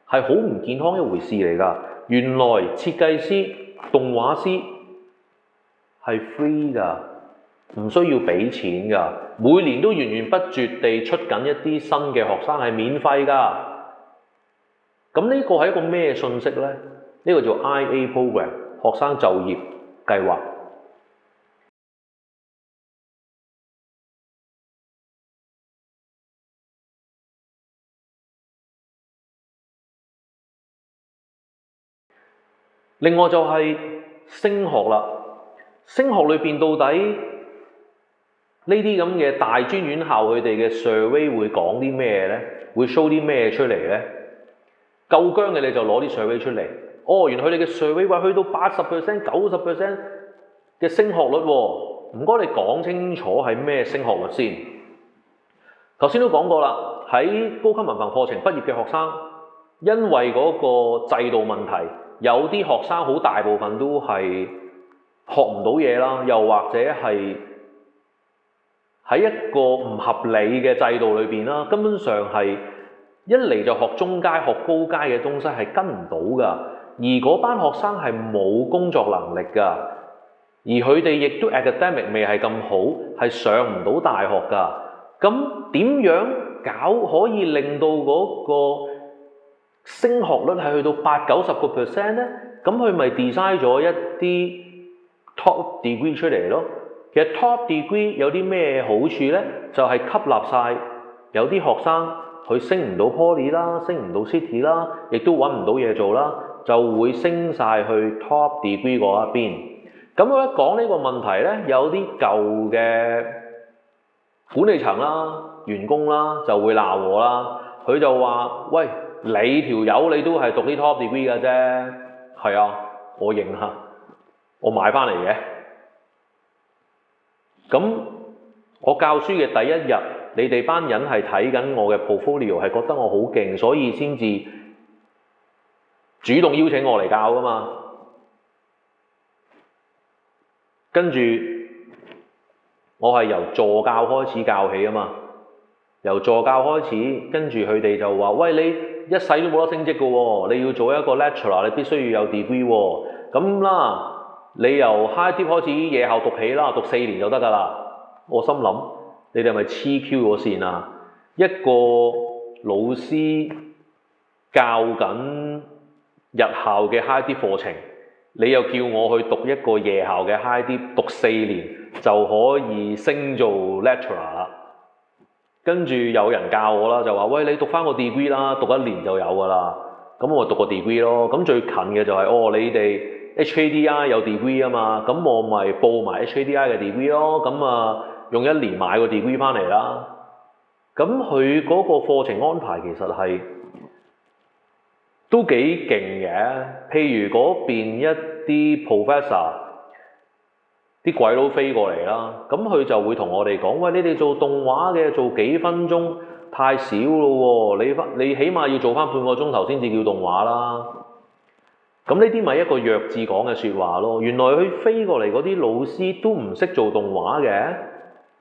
係好唔健康一回事嚟㗎。原來設計師、動畫師係 free 㗎，唔需要俾錢㗎。每年都源源不絕地出緊一啲新嘅學生係免費㗎。咁呢個係一個咩信息呢？呢個叫 IA program 學生就業計劃。另外就係升學啦，升學裏邊到底呢啲咁嘅大專院校佢哋嘅 survey 會講啲咩呢？會 show 啲咩出嚟呢？夠薑嘅你就攞啲 survey 出嚟。哦，原來佢哋嘅 survey 話去到80%、90% 嘅升學率喎。唔該你講清楚係咩升學率先。頭先都講過啦，喺高級文憑課程畢業嘅學生，因為嗰個制度問題。有啲學生好大部分都係學唔到嘢啦，又或者係喺一個唔合理嘅制度裏邊啦，根本上係一嚟就學中階、學高階嘅東西係跟唔到㗎，而嗰班學生係冇工作能力㗎，而佢哋亦都 academic 未係咁好，係上唔到大學㗎。咁點樣搞可以令到嗰個升學率係去到80-90% 呢？咁佢咪 design 咗一啲 top degree 出嚟咯。其實 top degree 有啲咩好處呢？就係吸納晒有啲學生佢升唔到 poly 啦，升唔到 city 啦，亦都揾唔到嘢做啦，就會升晒去 top degree 嗰一邊。咁我一講呢個問題呢，有啲舊嘅管理層啦、員工啦就會鬧我啦。佢就話：喂，你條友你都係讀啲 top degree 嘅啫。係啊，我認下，我買翻嚟嘅。咁我教書嘅第一日，你哋班人係睇緊我嘅 portfolio， 係覺得我好勁，所以先至主動邀請我嚟教㗎嘛。跟住我係由助教開始教起啊嘛，由助教開始，跟住佢哋就話：喂，你一世都冇得升職㗎喎，你要做一個 lecturer，你必須要有 degree 喎。咁啦，你由 high dip 開始夜校讀起啦，讀4年就得㗎啦。我心諗，你哋係咪黐 Q 咗線啊？一個老師教緊日校嘅 high dip 課程，你又叫我去讀一個夜校嘅 high dip，讀4年就可以升做 lecturer 啦。跟住有人教我啦，就話：喂，你讀翻個 degree 啦，讀1年就有㗎啦。咁我讀個 degree 咯。咁最近嘅就係你哋 HKDI 有 degree 啊嘛，咁我咪報埋 HKDI 嘅 degree 咯。咁啊，用1年買個 degree 翻嚟啦。咁佢嗰個課程安排其實係都幾勁嘅。譬如嗰邊一啲 professor， 啲鬼佬飛過嚟啦，咁佢就會同我哋講：喂，你哋做動畫嘅做幾分鐘太少咯喎，你起碼要做翻半個鐘頭先至叫動畫啦。咁呢啲咪一個弱智講嘅説話咯。原來佢飛過嚟嗰啲老師都唔識做動畫嘅。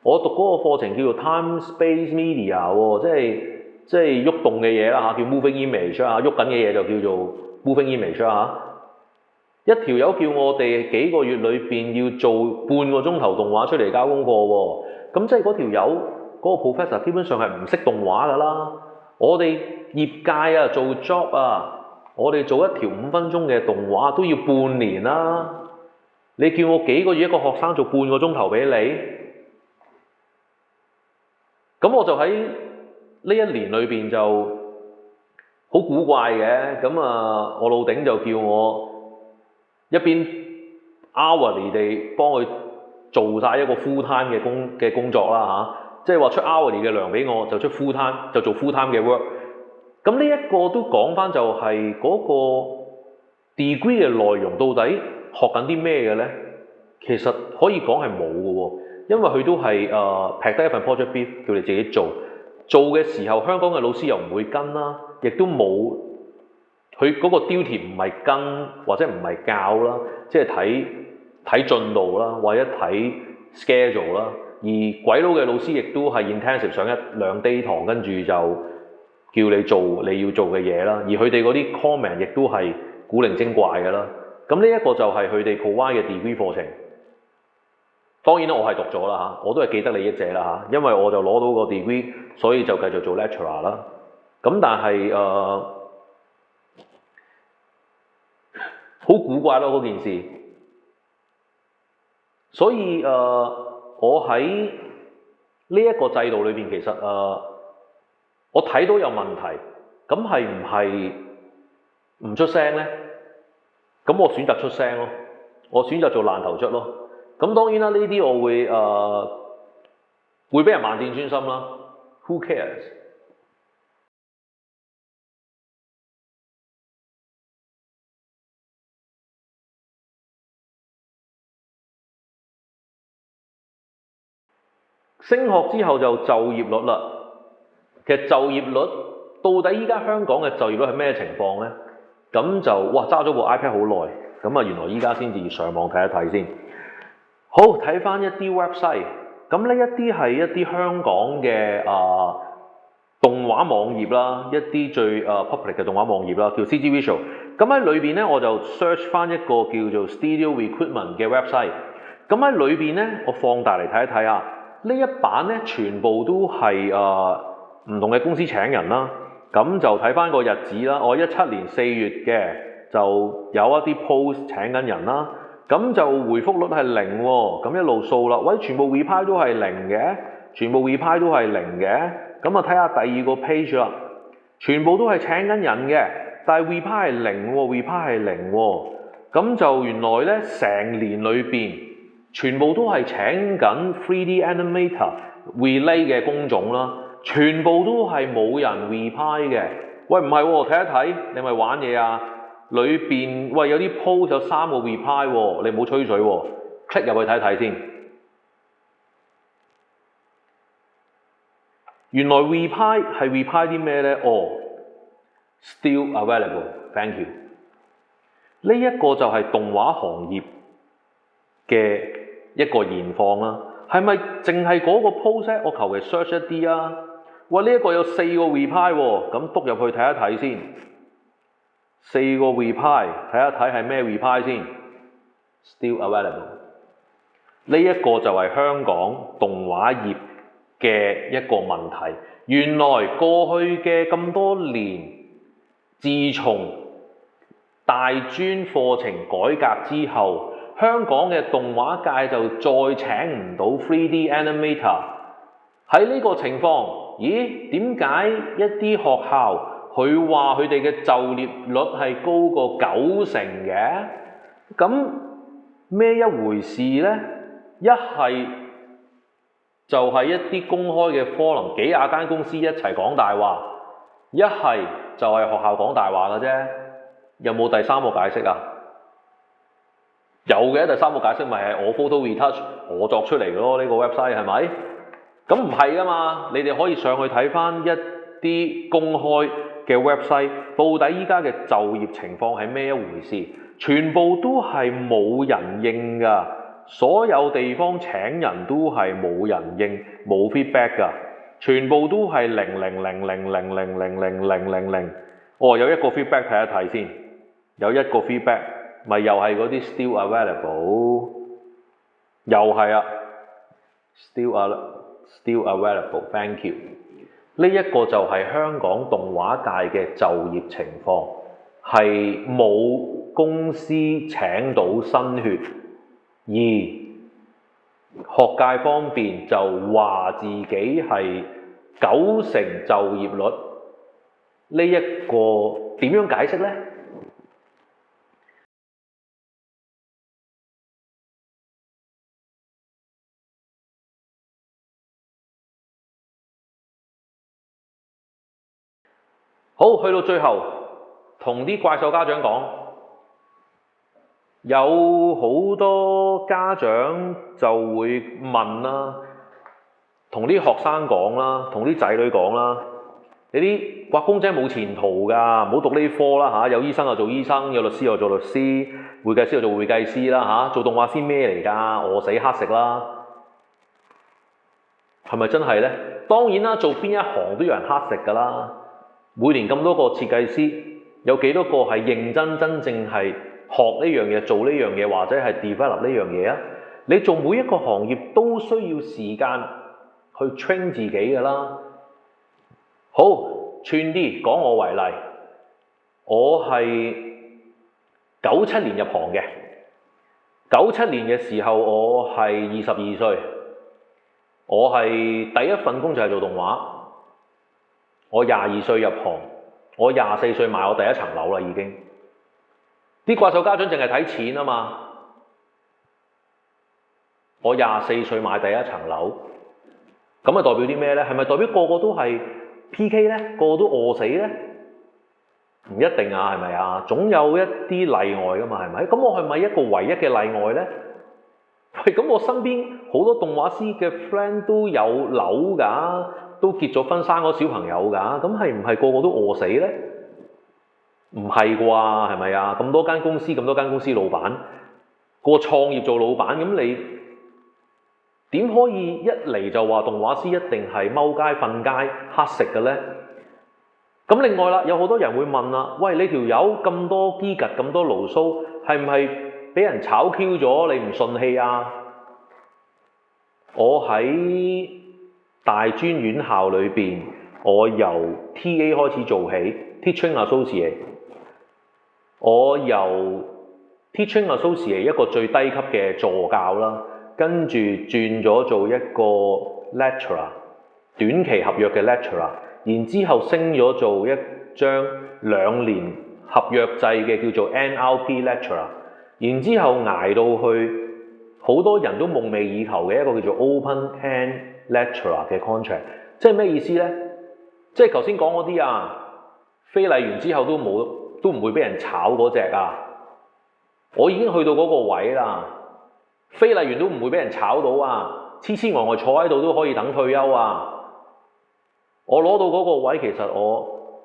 我讀嗰個課程叫做 Time Space Media 喎，即係喐動嘅嘢啦嚇，叫 Moving Image 啊，喐緊嘅嘢就叫做 Moving Image 啊。一條友叫我哋幾個月裏邊要做半個鐘頭動畫出嚟交功課喎。咁即係嗰條友嗰個 professor 基本上係唔識動畫㗎啦。我哋業界啊做 job 啊，我哋做一條5分鐘嘅動畫都要半年啦。你叫我幾個月一個學生做半個鐘頭俾你？咁我就喺呢1年裏邊就好古怪嘅。咁啊，我老頂就叫我一邊 hourly 地幫佢做晒一個 full time 嘅工作啦嚇，即係話出 hourly 嘅糧俾我，就出 full time 就做 full time 嘅 work。咁呢一個都講翻就係嗰個 degree 嘅內容到底學緊啲咩嘅咧？其實可以講係冇嘅喎，因為佢都係劈低一份 project brief 叫你自己做嘅時候，香港嘅老師又唔會跟啦，亦都冇佢嗰個 duty 唔係跟或者唔係教啦，即係睇進度啦，或者睇 schedule 啦。而鬼佬嘅老師亦都係 intensive 上1-2 day 堂，跟住就叫你做你要做嘅嘢啦。而佢哋嗰啲 comment 亦都係古靈精怪嘅啦。咁呢一個就係佢哋 provide 嘅 degree 課程。當然啦，我係讀咗啦嚇，我都係既得利益者啦嚇，因為我就攞到個 degree，所以就繼續做 lecturer 啦。咁但係好古怪咯嗰件事。所以我喺呢一個制度裏邊，其實我睇到有問題，咁係唔係唔出聲呢？咁我選擇出聲咯，我選擇做爛頭卒咯。咁當然啦，呢啲我會俾人萬箭穿心啦。Who cares？ 升學之後就業率啦。其實就業率到底依家香港嘅就業率係咩情況呢？咁就揸咗部 iPad 好耐，咁啊原來依家先至上網睇一睇先。好，睇翻一啲 website， 咁呢一啲係一啲香港嘅動畫網頁啦，一啲最public 嘅動畫網頁啦，叫 CG Visual。咁喺裏邊咧，我就 search 翻一個叫做 Studio Recruitment 嘅 website。咁喺裏邊咧，我放大嚟睇一睇啊，呢一版咧全部都係唔同嘅公司請人啦。咁就睇翻個日子啦，我17年4月嘅就有一啲 post 請緊人啦。咁就回覆率係0喎，咁一路掃啦，喂，全部 reply 都係0嘅，全部 reply 都係0嘅。咁啊睇下第二個 page 啦，全部都係請緊人嘅，但係 reply 係0喎，reply 係0喎。咁就原來咧成年裏邊全部都係請緊 3D animator relay 嘅工種啦，全部都係冇人 reply 嘅。喂，唔係喎，睇一睇，你咪玩嘢啊！裏邊喂有啲 post 有3個 reply 喎，你唔好吹水喎，click 入去睇睇先。原來 reply 係 reply 啲咩呢？哦，still available，thank you。呢一個就係動畫行業嘅一個現況啦。係咪淨係嗰個 post 我求其 search 一啲啊？哇！呢一個有4個 reply 喎，咁篤入去睇一睇先。4個 reply，睇一睇係咩 reply 先 ？Still available。呢一個就係香港動畫業嘅一個問題。原來過去嘅咁多年，自從大專課程改革之後，香港嘅動畫界就再請唔到 3D animator。喺呢個情況，咦？點解一啲學校佢話佢哋嘅就業率係高過90%嘅？咁咩一回事呢？一係就係一啲公開嘅forum，幾廿間公司一齊講大話；一係就係學校講大話嘅啫。有冇第三個解釋啊？有嘅，第三個解釋咪係我 photo retouch 我作出嚟嘅咯，呢個 website 係咪？咁唔係噶嘛，你哋可以上去睇翻一啲公開嘅 website， 到底依家嘅就業情況係咩一回事？全部都係冇人應㗎，所有地方請人都係冇人應，冇 feedback 㗎，全部都係00000000000。哦，有一個 feedback 睇一睇先，有一個 feedback，咪又係嗰啲 still available， 又係啊 still available，thank you。呢一個就係香港動畫界嘅就業情況，係冇公司請到新血，而學界方面就話自己係90%就業率。呢一個點樣解釋呢？好，去到最後，同啲怪獸家長講，有好多家長就會問啦，同啲學生講啦，同啲仔女講啦，你啲畫公仔冇前途㗎，唔好讀呢科啦嚇，有醫生就做醫生，有律師就做律師，會計師就做會計師啦嚇，做動畫師咩嚟㗎？餓死乞食啦，係咪真係呢？當然啦，做邊一行都有人乞食㗎啦。每年咁多個設計師，有幾多個係認真真正係學呢樣嘢、做呢樣嘢，或者係 develop 呢樣嘢啊？你做每一個行業都需要時間去 train 自己㗎啦。好，串啲講我為例，我係97年入行嘅，97年嘅時候我係22歲，我係第一份工就係做動畫。我22歲入行，我24歲買我第一層樓啦已經。啲怪獸家長淨係睇錢啊嘛。我24歲買第一層樓，咁咪代表啲咩呢？係咪代表個個都係 PK 呢？個個都餓死呢？唔一定啊，係咪啊？總有一啲例外噶嘛，係咪？咁我係咪一個唯一嘅例外呢？喂，咁我身邊好多動畫師嘅 friend 都有樓㗎，都結咗婚生咗小朋友㗎，咁係唔係個個都餓死呢？唔係啩？係咪啊？咁多間公司老闆，個創業做老闆，咁你點可以一嚟就話動畫師一定係踎街瞓街乞食嘅呢？咁另外啦，有好多人會問啦，喂，你條友咁多機趌咁多牢騷，係唔係俾人炒 Q 咗？你唔順氣啊？我喺大專院校裏邊，我由 TA 開始做起 ，Teaching Associate。我由 Teaching Associate 一個最低級嘅助教啦，跟住轉咗做一個 lecturer， 短期合約嘅 lecturer。然之後升咗做一張2年合約制嘅叫做 NLP lecturer， 然之後捱到去好多人都夢寐以求嘅一個叫做 open end lecturer 嘅 contract， 即係咩意思呢？即係頭先講嗰啲啊，非禮完之後都唔會俾人炒嗰隻啊，我已經去到嗰個位啦，非禮完都唔會俾人炒到啊，痴痴呆呆坐喺度都可以等退休啊。我攞到嗰個位，其實我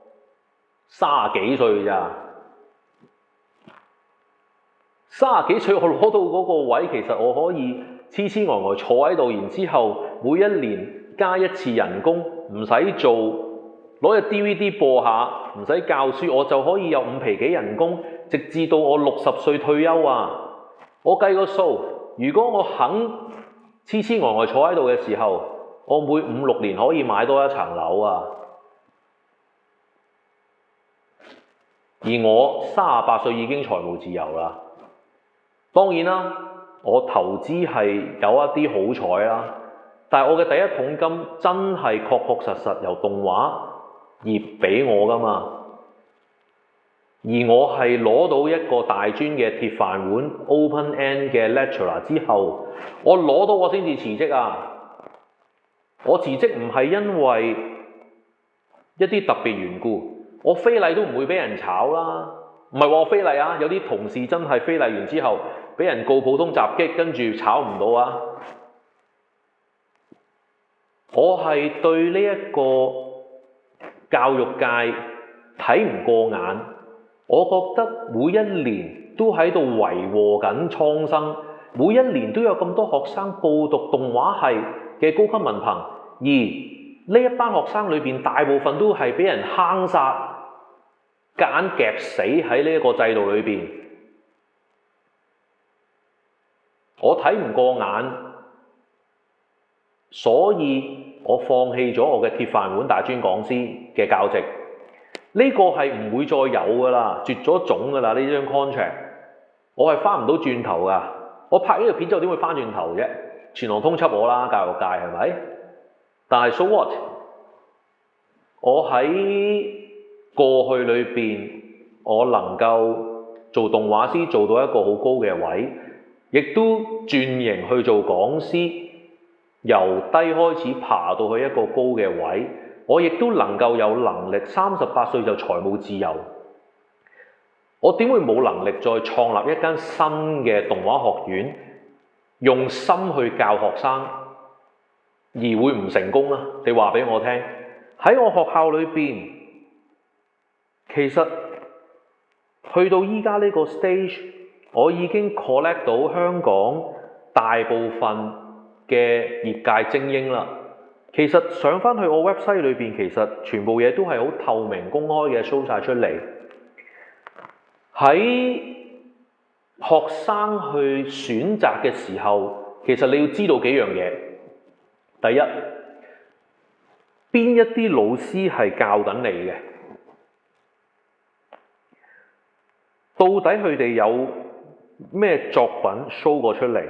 30幾歲咋，30幾歲我攞到嗰個位，其實我可以黐黐呆呆坐喺度，然之後每一年加一次人工，唔使做，攞隻 DVD 播下，唔使教書，我就可以有5皮幾人工，直至到我60歲退休啊！我計個數，如果我肯黐黐呆呆坐喺度嘅時候，我每5、6年可以買多一層樓啊！而我38歲已經財務自由啦。當然啦，我投資係有一啲好彩啦，但係我嘅第一桶金真係確確實實由動畫業俾我㗎嘛。而我係攞到一個大專嘅鐵飯碗 open end 嘅 lecturer 之後，我攞到我先至辭職啊！我辭職唔係因為一啲特別緣故，我非禮都唔會俾人炒啦。唔係話我非禮啊，有啲同事真係非禮完之後俾人告普通襲擊，跟住炒唔到啊！我係對呢一個教育界睇唔過眼，我覺得每一年都喺度遺禍緊蒼生，每一年都有咁多學生報讀動畫系嘅高級文憑，而呢一班學生裏邊大部分都係俾人坑殺、夾硬夾死喺呢一個制度裏邊，我睇唔過眼，所以我放棄咗我嘅鐵飯碗大專講師嘅教職。呢個係唔會再有噶啦，絕咗種噶啦，呢張 contract， 我係翻唔到轉頭噶。我拍呢條片之後點會翻轉頭啫？全行通緝我啦，教育界係咪？但係 so what？ 我喺過去裏邊，我能夠做動畫師，做到一個好高嘅位，亦都轉型去做講師，由低開始爬到去一個高嘅位。我亦都能夠有能力38歲就財務自由。我點會冇能力再創立一間新嘅動畫學院，用心去教學生，而會唔成功啊？你話俾我聽，喺我學校裏邊，其實去到依家呢個 stage， 我已經 collect 到香港大部分嘅業界精英啦。其實上返去我 website 裏邊，其實全部嘢都係好透明公開嘅 show 晒出嚟。喺學生去選擇嘅時候，其實你要知道幾樣嘢。第一，邊一啲老師係教緊你嘅？到底佢哋有咩作品 show 過出嚟？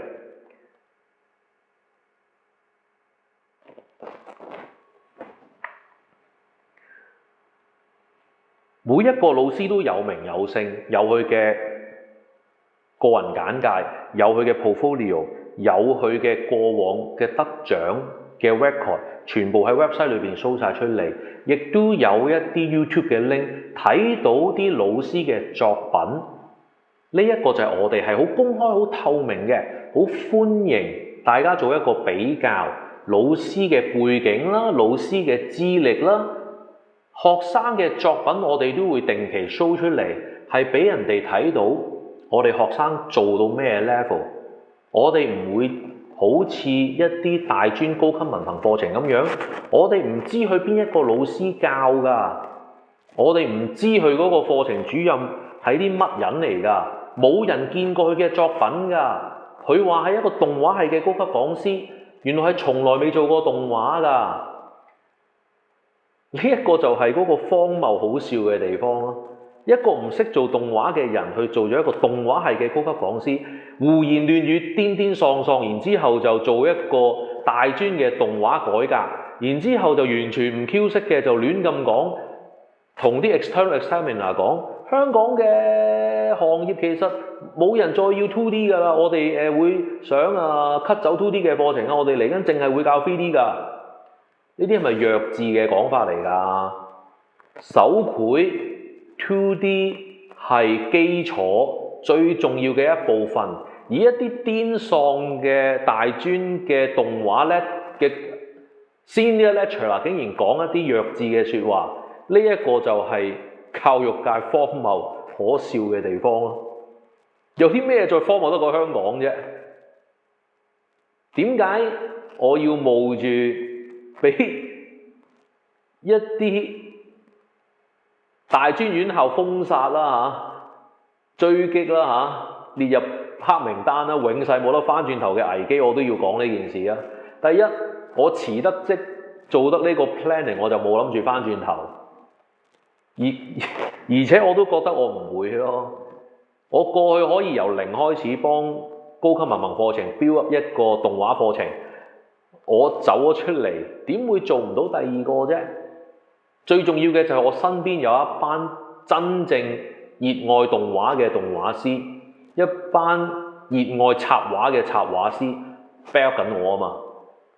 每一個老師都有名有姓，有佢嘅個人簡介，有佢嘅 portfolio， 有佢嘅過往嘅得獎嘅 record， 全部喺 website 裏邊 show 晒出嚟，亦都有一啲 YouTube 嘅 link， 睇到啲老師嘅作品。呢一個就係我哋係好公開、好透明嘅，好歡迎大家做一個比較，老師嘅背景啦，老師嘅資歷啦。學生嘅作品我哋都會定期 show 出嚟，係俾人哋睇到我哋學生做到咩 level。我哋唔會好似一啲大專高級文憑課程咁樣，我哋唔知佢邊一個老師教㗎，我哋唔知佢嗰個課程主任係啲乜人嚟㗎，冇人見過佢嘅作品㗎。佢話係一個動畫系嘅高級講師，原來係從來未做過動畫㗎。呢一個就係嗰個荒謬好笑嘅地方咯。一個唔識做動畫嘅人去做咗一個動畫系嘅高級講師，胡言亂語、癲癲喪喪，然之後就做一個大專嘅動畫改革，然之後就完全唔 Q 識嘅就亂咁講，同啲 external examiner 講香港嘅行業其實冇人再要 2D 㗎啦，我哋會想cut 走 2D 嘅課程啊，我哋嚟緊淨係會教 3D 㗎。呢啲係咪弱智嘅講法嚟㗎？手繪 2D 係基礎最重要嘅一部分，而一啲癲喪嘅大專嘅動畫咧嘅 Senior lecturer 竟然講一啲弱智嘅説話，呢一個就係教育界荒謬可笑嘅地方咯。有啲咩再荒謬得過香港啫？點解我要冒住俾一啲大專院校封殺啦追擊啦列入黑名單啦，永世冇得翻轉頭嘅危機，我都要講呢件事啊！第一，我辭得職做得呢個 planning， 我就冇諗住翻轉頭，而且我都覺得我唔會咯。我過去可以由零開始幫高級文憑課程 build up 一個動畫課程，我走咗出嚟，點會做唔到第二個啫？最重要嘅就係我身邊有一班真正熱愛動畫嘅動畫師，一班熱愛插畫嘅插畫師 back 緊我啊嘛！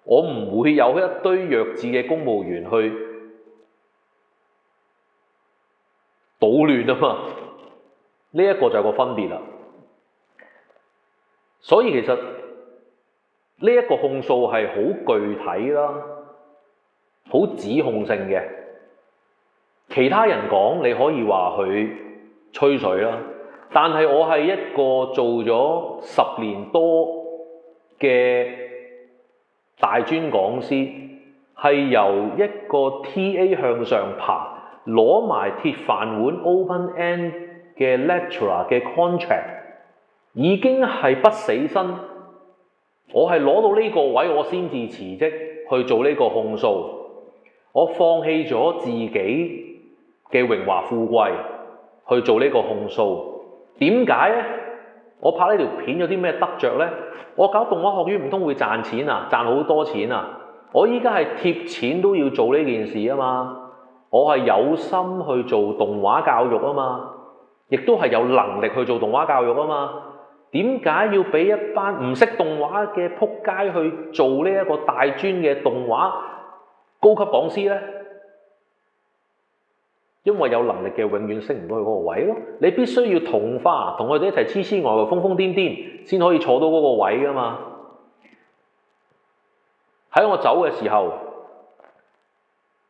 我唔會有一堆弱智嘅公務員去搗亂啊嘛！呢一個就係個分別啦。所以其實呢一個控訴係好具體啦，好指控性嘅。其他人講你可以話佢吹水啦，但係我係一個做咗10年多嘅大專講師，係由一個 TA 向上爬，攞埋鐵飯碗 open end 嘅 lecturer 嘅 contract， 已經係不死身。我係攞到呢個位，我先至辭職去做呢個控訴。我放棄咗自己嘅榮華富貴去做呢個控訴。點解呢？我拍呢條片有啲咩得着呢？我搞動畫學院唔通會賺錢啊？賺好多錢啊！我依家係貼錢都要做呢件事啊嘛！我係有心去做動畫教育啊嘛，亦都係有能力去做動畫教育啊嘛。點解要俾一班唔識動畫嘅仆街去做呢一個大專嘅動畫高級講師呢？因為有能力嘅永遠升唔到去嗰個位咯。你必須要同化，同佢哋一齊黐黐呆呆、瘋瘋癲癲，先可以坐到嗰個位噶嘛。喺我走嘅時候，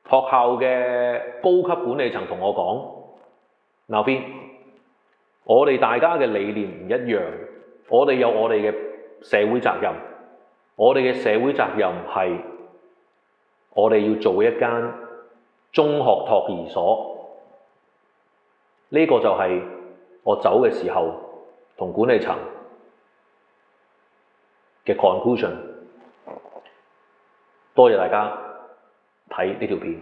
學校嘅高級管理層同我講：鬧邊，我哋大家嘅理念唔一樣，我哋有我哋嘅社會責任。我哋嘅社會責任係我哋要做一間中學托兒所。呢個就係我走嘅時候同管理層嘅 conclusion。多謝大家睇呢條片。